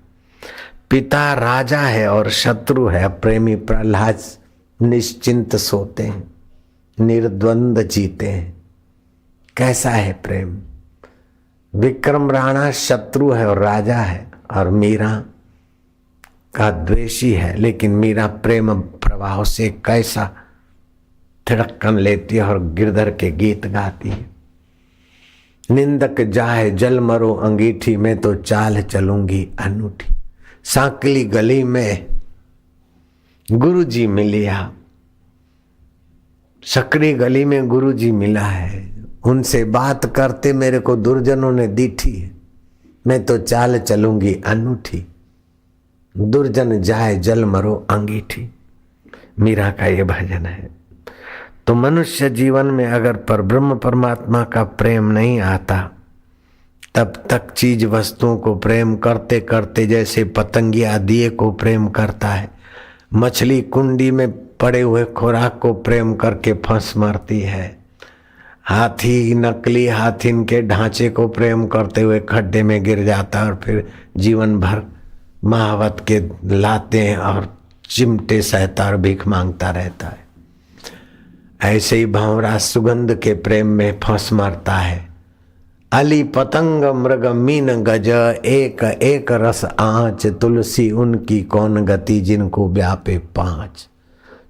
पिता राजा है और शत्रु है। प्रेमी प्रहलाद निश्चिंत सोते हैं, निर्द्वंद जीते हैं। कैसा है प्रेम? विक्रम राणा शत्रु है और राजा है, और मीरा का द्वेषी है, लेकिन मीरा प्रेम प्रवाह से कैसा थिड़कन लेती है और गिरधर के गीत गाती है। निंदक जाए जल मरो अंगीठी में, तो चाल चलूंगी अनूठी। सांकली गली में गुरुजी मिलिया, सकरी गली में गुरुजी मिला है। उनसे बात करते मेरे को दुर्जनों ने दीठी है। मैं तो चाल चलूंगी अनूठी, दुर्जन जाए जल मरो अंगीठी। मीरा का ये भजन है। तो मनुष्य जीवन में अगर परब्रह्म परमात्मा का प्रेम नहीं आता, तब तक चीज वस्तुओं को प्रेम करते करते, जैसे पतंगिया दिए को प्रेम करता है, मछली कुंडी में पड़े हुए खुराक को प्रेम करके फंस मरती है, हाथी नकली हाथी के ढांचे को प्रेम करते हुए खड्डे में गिर जाता है और फिर जीवन भर महावत के लाते हैं और चिमटे सहता और भीख मांगता रहता है। ऐसे ही भंवरा सुगंध के प्रेम में फंस मरता है। अली पतंग मृग मीन गज, एक एक रस आँच, तुलसी उनकी कौन गति, जिनको व्यापे पांच।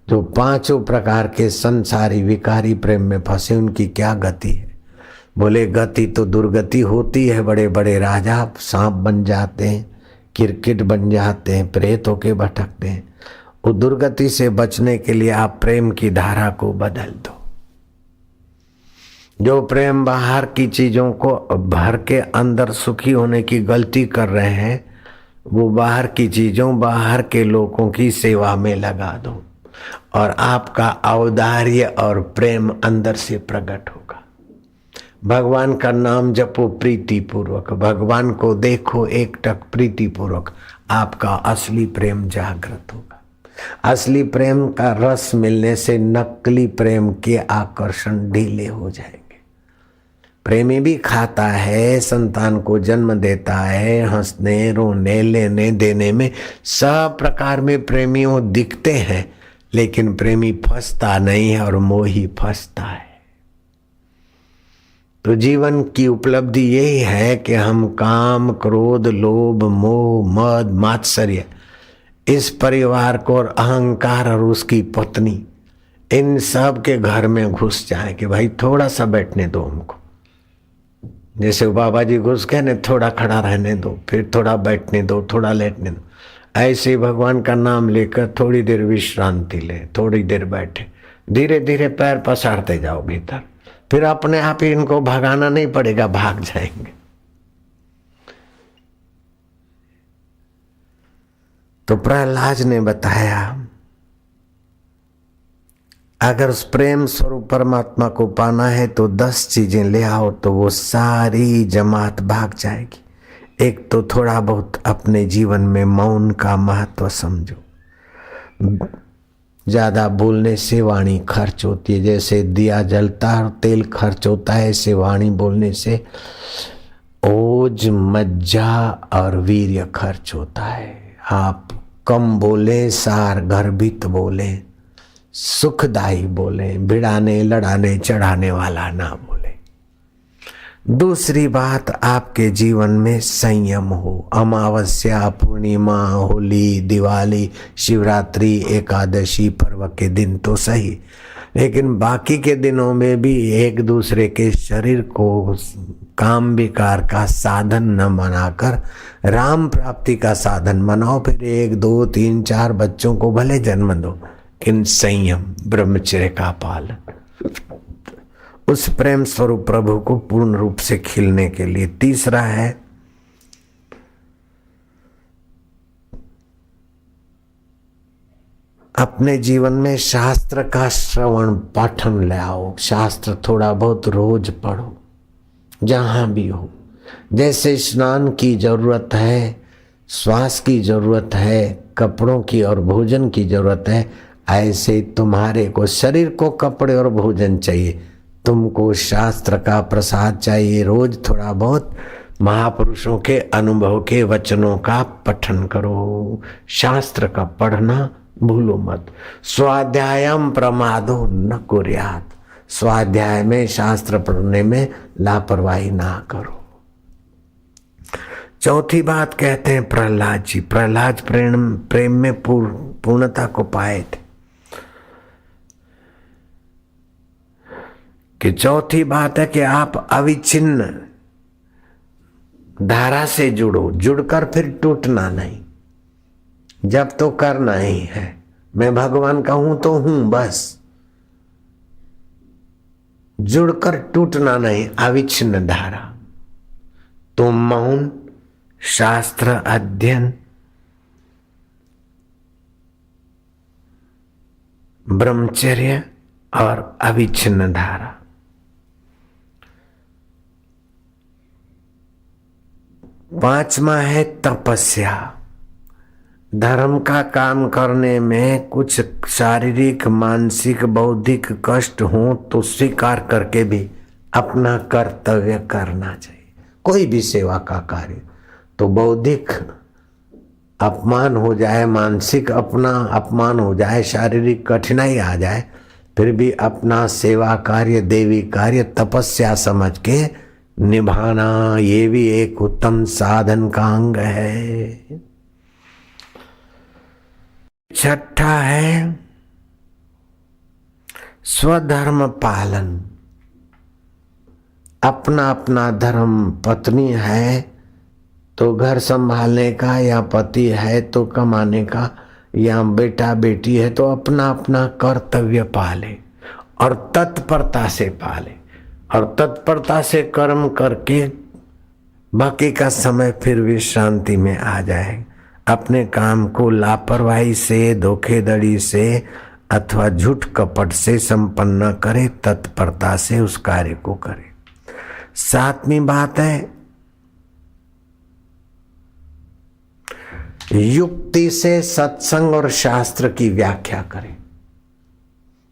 जो पांचों प्रकार के संसारी विकारी प्रेम में फंसे, उनकी क्या गति है? बोले गति तो दुर्गति होती है। बड़े बड़े राजा सांप बन जाते हैं, किरकिट बन जाते हैं, प्रेत होके भटकते हैं। वो दुर्गति से बचने के लिए आप प्रेम की धारा को बदल दो। जो प्रेम बाहर की चीजों को भर के अंदर सुखी होने की गलती कर रहे हैं, वो बाहर की चीजों, बाहर के लोगों की सेवा में लगा दो और आपका औदार्य और प्रेम अंदर से प्रकट होगा। भगवान का नाम जपो प्रीति पूर्वक, भगवान को देखो एकटक प्रीति पूर्वक, आपका असली प्रेम जागृत होगा। असली प्रेम का रस मिलने से नकली प्रेम के आकर्षण ढीले हो जाएंगे। प्रेमी भी खाता है, संतान को जन्म देता है, हंसने रोने लेने देने में सब प्रकार में प्रेमियों दिखते हैं, लेकिन प्रेमी फंसता नहीं है और मोही फंसता है। तो जीवन की उपलब्धि यही है कि हम काम, क्रोध, लोभ, मोह, मद, मात्सर्य, इस परिवार को और अहंकार और उसकी पत्नी, इन सब के घर में घुस जाए कि भाई थोड़ा सा बैठने दो हमको। जैसे बाबा जी घुस गए ने, थोड़ा खड़ा रहने दो, फिर थोड़ा बैठने दो, थोड़ा लेटने दो। ऐसे भगवान का नाम लेकर थोड़ी देर विश्रांति ले, थोड़ी देर बैठे, धीरे धीरे पैर पसारते जाओ भीतर, फिर अपने आप ही इनको भगाना नहीं पड़ेगा, भाग जाएंगे। तो प्रहलाद ने बताया, अगर उस प्रेम स्वरूप परमात्मा को पाना है तो 10 चीजें ले आओ, तो वो सारी जमात भाग जाएगी। एक तो थोड़ा बहुत अपने जीवन में मौन का महत्व समझो। ज्यादा बोलने से वाणी खर्च होती है, जैसे दिया जलता और तेल खर्च होता है, ऐसे वाणी बोलने से ओज, मज्जा और वीर्य खर्च होता है। आप कम बोले, सार गर्भित बोले, सुखदायी बोले, भिड़ाने लड़ाने चढ़ाने वाला ना बोले। दूसरी बात, आपके जीवन में संयम हो। अमावस्या, पूर्णिमा, होली, दिवाली, शिवरात्रि, एकादशी पर्व के दिन तो सही, लेकिन बाकी के दिनों में भी एक दूसरे के शरीर को काम विकार का साधन न बनाकर राम प्राप्ति का साधन बनाओ। फिर 1, 2, 3, 4 बच्चों को भले जन्म दो, किन संयम, ब्रह्मचर्य का पालन, उस प्रेम स्वरूप प्रभु को पूर्ण रूप से खिलने के लिए। तीसरा है, अपने जीवन में शास्त्र का श्रवण पाठन ले आओ। शास्त्र थोड़ा बहुत रोज पढ़ो, जहां भी हो। जैसे स्नान की जरूरत है, श्वास की जरूरत है, कपड़ों की और भोजन की जरूरत है, ऐसे तुम्हारे को शरीर को कपड़े और भोजन चाहिए, तुमको शास्त्र का प्रसाद चाहिए। रोज थोड़ा बहुत महापुरुषों के अनुभव के वचनों का पठन करो। शास्त्र का पढ़ना भूलो मत। स्वाध्यायम प्रमादो न कुर्यात, स्वाध्याय में, शास्त्र पढ़ने में लापरवाही ना करो। चौथी बात कहते हैं प्रहलाद जी, प्रहलाद प्रेम में पूर्णता को पाए थे कि चौथी बात है कि आप अविच्छिन्न धारा से जुड़ो, जुड़कर फिर टूटना नहीं। जब तो करना ही है, मैं भगवान का हूं तो हूं, बस जुड़कर टूटना नहीं। अविच्छिन्न धारा, तुम मौन, शास्त्र अध्ययन, ब्रह्मचर्य और अविच्छिन्न धारा। पांचवा है तपस्या। धर्म का काम करने में कुछ शारीरिक, मानसिक, बौद्धिक कष्ट हो तो स्वीकार करके भी अपना कर्तव्य करना चाहिए। कोई भी सेवा का कार्य, तो बौद्धिक अपमान हो जाए, मानसिक अपना अपमान हो जाए, शारीरिक कठिनाई आ जाए, फिर भी अपना सेवा कार्य, देवी कार्य, तपस्या समझ के निभाना, ये भी एक उत्तम साधन का अंग है। छठा है स्वधर्म पालन। अपना अपना धर्म, पत्नी है तो घर संभालने का, या पति है तो कमाने का, या बेटा बेटी है तो अपना अपना कर्तव्य पाले और तत्परता से पाले, और तत्परता से कर्म करके बाकी का समय फिर विश्रांति में आ जाए। अपने काम को लापरवाही से, धोखेधड़ी से अथवा झूठ कपट से संपन्न न करे, तत्परता से उस कार्य को करे। सातवीं बात है युक्ति से सत्संग और शास्त्र की व्याख्या करें।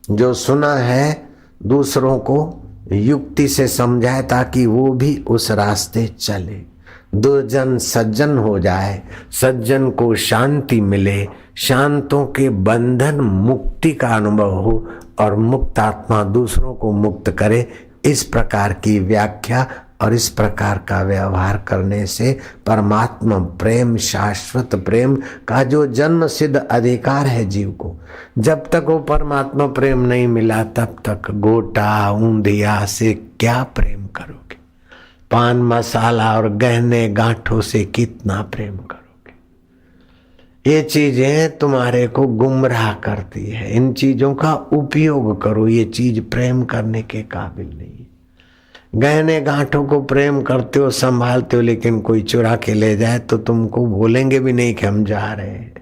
जो सुना है दूसरों को युक्ति से समझाए ताकि वो भी उस रास्ते चले। दुर्जन सज्जन हो जाए, सज्जन को शांति मिले, शांतों के बंधन मुक्ति का अनुभव हो और मुक्त आत्मा दूसरों को मुक्त करे। इस प्रकार की व्याख्या और इस प्रकार का व्यवहार करने से परमात्मा प्रेम, शाश्वत प्रेम का जो जन्म सिद्ध अधिकार है जीव को, जब तक वो परमात्मा प्रेम नहीं मिला तब तक गोटा ऊंधिया से क्या प्रेम करोगे? पान मसाला और गहने गांठों से कितना प्रेम करोगे? ये चीजें तुम्हारे को गुमराह करती है। इन चीजों का उपयोग करो। ये चीज प्रेम करने के काबिल नहीं है। गहने गांठों को प्रेम करते हो, संभालते हो, लेकिन कोई चुरा के ले जाए तो तुमको बोलेंगे भी नहीं कि हम जा रहे हैं।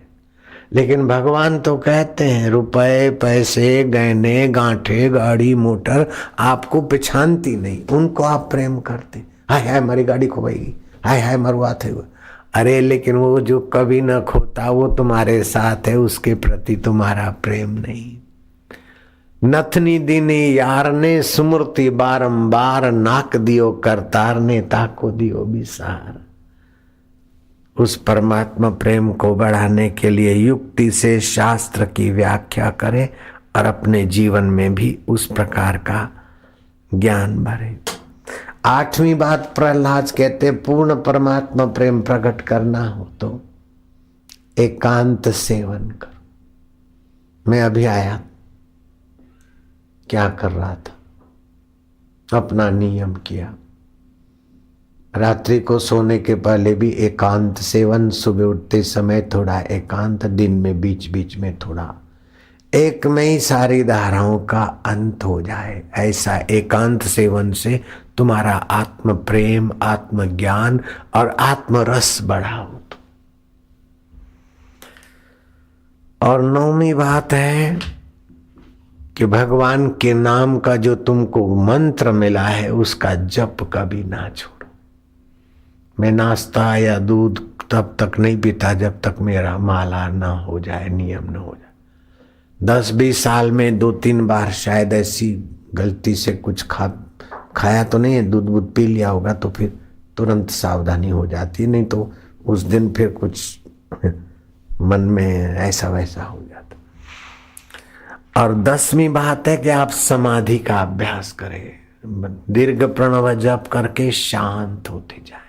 लेकिन भगवान तो कहते हैं रुपए, पैसे, गहने, गांठे, गाड़ी, मोटर आपको पहचानती नहीं, उनको आप प्रेम करते। हाय हाय हमारी गाड़ी खोएगी, हाय हाय मरुआ थे। अरे लेकिन वो जो कभी न खोता वो तुम्हारे साथ है, उसके प्रति तुम्हारा प्रेम नहीं। नथनी दीनी यार ने सुमृति बारंबार, नाक दियो करतार ने ताको दियो बिसार। उस परमात्मा प्रेम को बढ़ाने के लिए युक्ति से शास्त्र की व्याख्या करें और अपने जीवन में भी उस प्रकार का ज्ञान भरे। आठवीं बात प्रहलाद कहते पूर्ण परमात्मा प्रेम प्रकट करना हो तो एकांत सेवन करो। मैं अभी आया, क्या कर रहा था? अपना नियम किया। रात्रि को सोने के पहले भी एकांत सेवन, सुबह उठते समय थोड़ा एकांत, दिन में बीच बीच में थोड़ा। एक में ही सारी धाराओं का अंत हो जाए, ऐसा एकांत सेवन से तुम्हारा आत्म प्रेम, आत्म ज्ञान और आत्म रस बढ़ाओ। और नौवीं बात है कि भगवान के नाम का जो तुमको मंत्र मिला है उसका जप कभी ना छोड़ो। मैं नाश्ता या दूध तब तक नहीं पीता जब तक मेरा माला ना हो जाए, नियम ना हो जाए। 10-20 साल में 2-3 बार शायद ऐसी गलती से कुछ खाया तो नहीं है, दूध वूध पी लिया होगा तो फिर तुरंत सावधानी हो जाती है, नहीं तो उस दिन फिर कुछ मन में ऐसा वैसा हो जाता। और 10वीं बात है कि आप समाधि का अभ्यास करें, दीर्घ प्रणव जप करके शांत होते जाएं।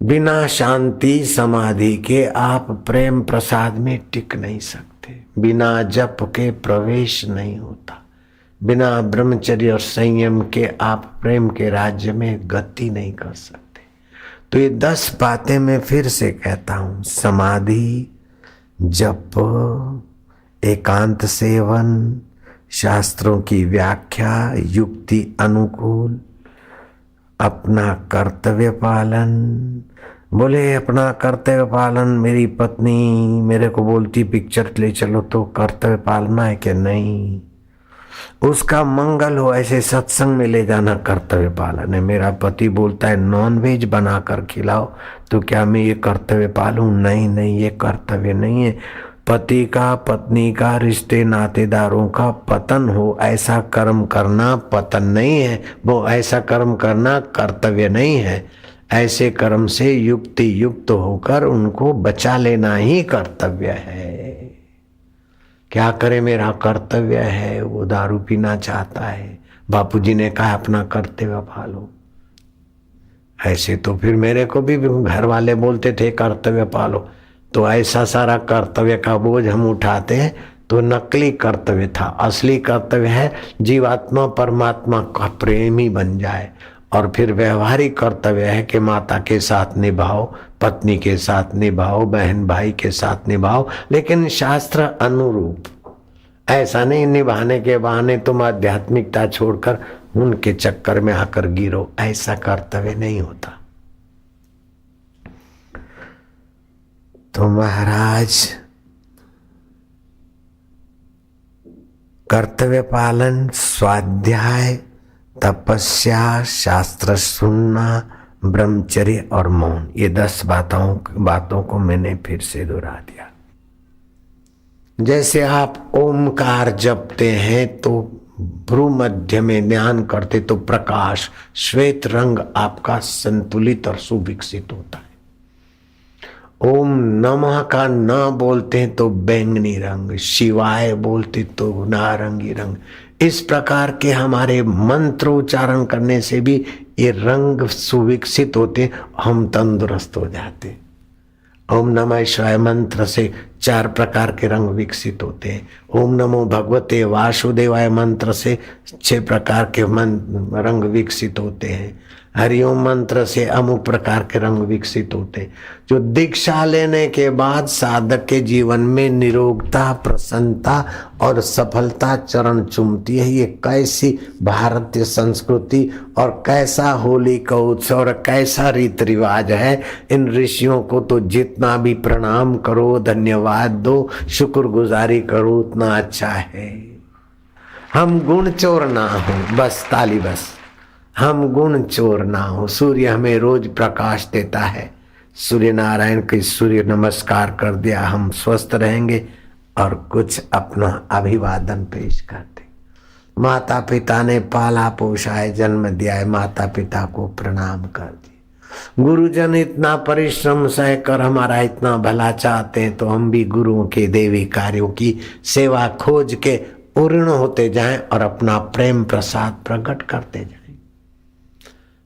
बिना शांति समाधि के आप प्रेम प्रसाद में टिक नहीं सकते। बिना जप के प्रवेश नहीं होता। बिना ब्रह्मचर्य और संयम के आप प्रेम के राज्य में गति नहीं कर सकते। तो ये 10 बातें मैं फिर से कहता हूं, समाधि, जप, एकांत सेवन, शास्त्रों की व्याख्या, युक्ति अनुकूल, अपना कर्तव्य पालन, बोले अपना कर्तव्य पालन, मेरी पत्नी मेरे को बोलती पिक्चर ले चलो, तो कर्तव्य पालना है कि नहीं, उसका मंगल हो ऐसे सत्संग में ले जाना कर्तव्य पालन है। मेरा पति बोलता है नॉन वेज बना कर खिलाओ, तो क्या मैं ये कर्तव्य पालूं? नहीं नहीं, ये कर्तव्य नहीं है। पति का, पत्नी का, रिश्ते नातेदारों का पतन हो ऐसा कर्म करना पतन नहीं है, वो ऐसा कर्म करना कर्तव्य नहीं है। ऐसे कर्म से युक्ति युक्त होकर उनको बचा लेना ही कर्तव्य है। क्या करे, मेरा कर्तव्य है, वो दारू पीना चाहता है, बापूजी ने कहा अपना कर्तव्य पालो। ऐसे तो फिर मेरे को भी घर वाले बोलते थे कर्तव्य पालो, तो ऐसा सारा कर्तव्य का बोझ हम उठाते हैं, तो नकली कर्तव्य था। असली कर्तव्य है जीवात्मा परमात्मा का प्रेमी बन जाए, और फिर व्यवहारिक कर्तव्य है कि माता के साथ निभाओ, पत्नी के साथ निभाओ, बहन भाई के साथ निभाओ, लेकिन शास्त्र अनुरूप। ऐसा नहीं निभाने के बहाने तुम आध्यात्मिकता छोड़कर उनके चक्कर में आकर गिरो, ऐसा कर्तव्य नहीं होता। तो महाराज कर्तव्य पालन, स्वाध्याय, तपस्या, शास्त्र सुनना, ब्रह्मचर्य और मौन, ये 10 बातों को मैंने फिर से दोहरा दिया। जैसे आप ओमकार जपते हैं तो भ्रू मध्य में ध्यान करते तो प्रकाश, श्वेत रंग आपका संतुलित और सुविकसित होता है। ओम नमः का न बोलते हैं तो बैंगनी रंग, शिवाय बोलते तो नारंगी रंग। इस प्रकार के हमारे मंत्र उच्चारण करने से भी ये रंग सुविकसित होते, हम तंदुरुस्त हो जाते। ओम नमः शिवाय मंत्र से 4 प्रकार के रंग विकसित होते हैं। ओम नमो भगवते वासुदेवाय मंत्र से 6 प्रकार के रंग विकसित होते हैं। हरिओम मंत्र से अमुक प्रकार के रंग विकसित होते, जो दीक्षा लेने के बाद साधक के जीवन में निरोगता, प्रसन्नता और सफलता चरण चूमती है। ये कैसी भारतीय संस्कृति और कैसा होली का उत्सव और कैसा रीति रिवाज है। इन ऋषियों को तो जितना भी प्रणाम करो, धन्यवाद दो, शुक्रगुजारी करो, उतना अच्छा है। हम गुण चोर ना हो, बस ताली बस, हम गुण चोर ना हो। सूर्य हमें रोज प्रकाश देता है, सूर्य नारायण की सूर्य नमस्कार कर दिया, हम स्वस्थ रहेंगे और कुछ अपना अभिवादन पेश करते। माता पिता ने पाला पोषा है, जन्म दिया है, माता पिता को प्रणाम कर दिए। गुरुजन इतना परिश्रम सहकर हमारा इतना भला चाहते हैं, तो हम भी गुरुओं के देवी कार्यों की सेवा खोज के पूर्ण होते जाएं और अपना प्रेम प्रसाद प्रकट करते जाएं।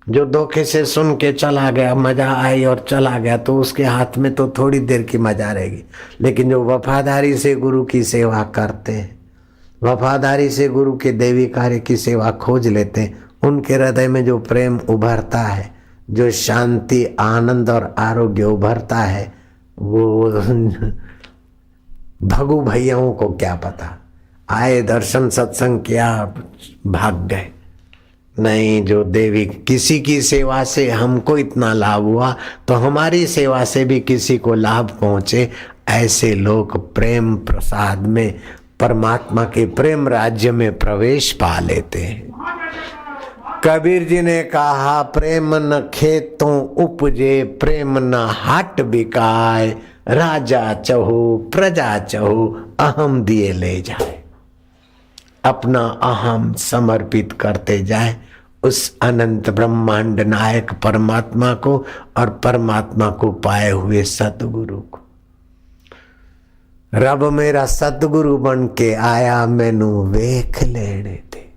जो धोखे से सुन के चला गया, मजा आई और चला गया, तो उसके हाथ में तो थोड़ी देर की मजा रहेगी। लेकिन जो वफादारी से गुरु की सेवा करते हैं, वफादारी से गुरु के देवी कार्य की सेवा खोज लेते हैं, उनके हृदय में जो प्रेम उभरता है, जो शांति, आनंद और आरोग्य उभरता है, वो भगु भैयाओं को क्या पता। आए, दर्शन सत्संग किया, भाग गए। नहीं, जो देवी किसी की सेवा से हमको इतना लाभ हुआ, तो हमारी सेवा से भी किसी को लाभ पहुंचे, ऐसे लोग प्रेम प्रसाद में, परमात्मा के प्रेम राज्य में प्रवेश पा लेते हैं। कबीर जी ने कहा, प्रेम न खेतों उपजे, प्रेम न हाट बिकाए, राजा चहो प्रजा चहो, अहम दिए ले जाए। अपना अहम समर्पित करते जाए उस अनंत ब्रह्मांड नायक परमात्मा को, और परमात्मा को पाए हुए सतगुरु को। रब मेरा सतगुरु बन के आया, मैनू वेख लेने दे।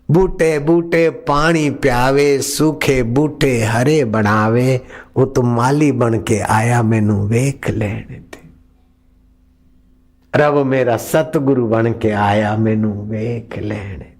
बूटे बूटे पानी प्यावे, सूखे बूटे हरे बनावे, वो तो माली बन के आया, मैनू वेख लेने दे। रब मेरा सतगुरु बन के आया, मैनू वेख लेने।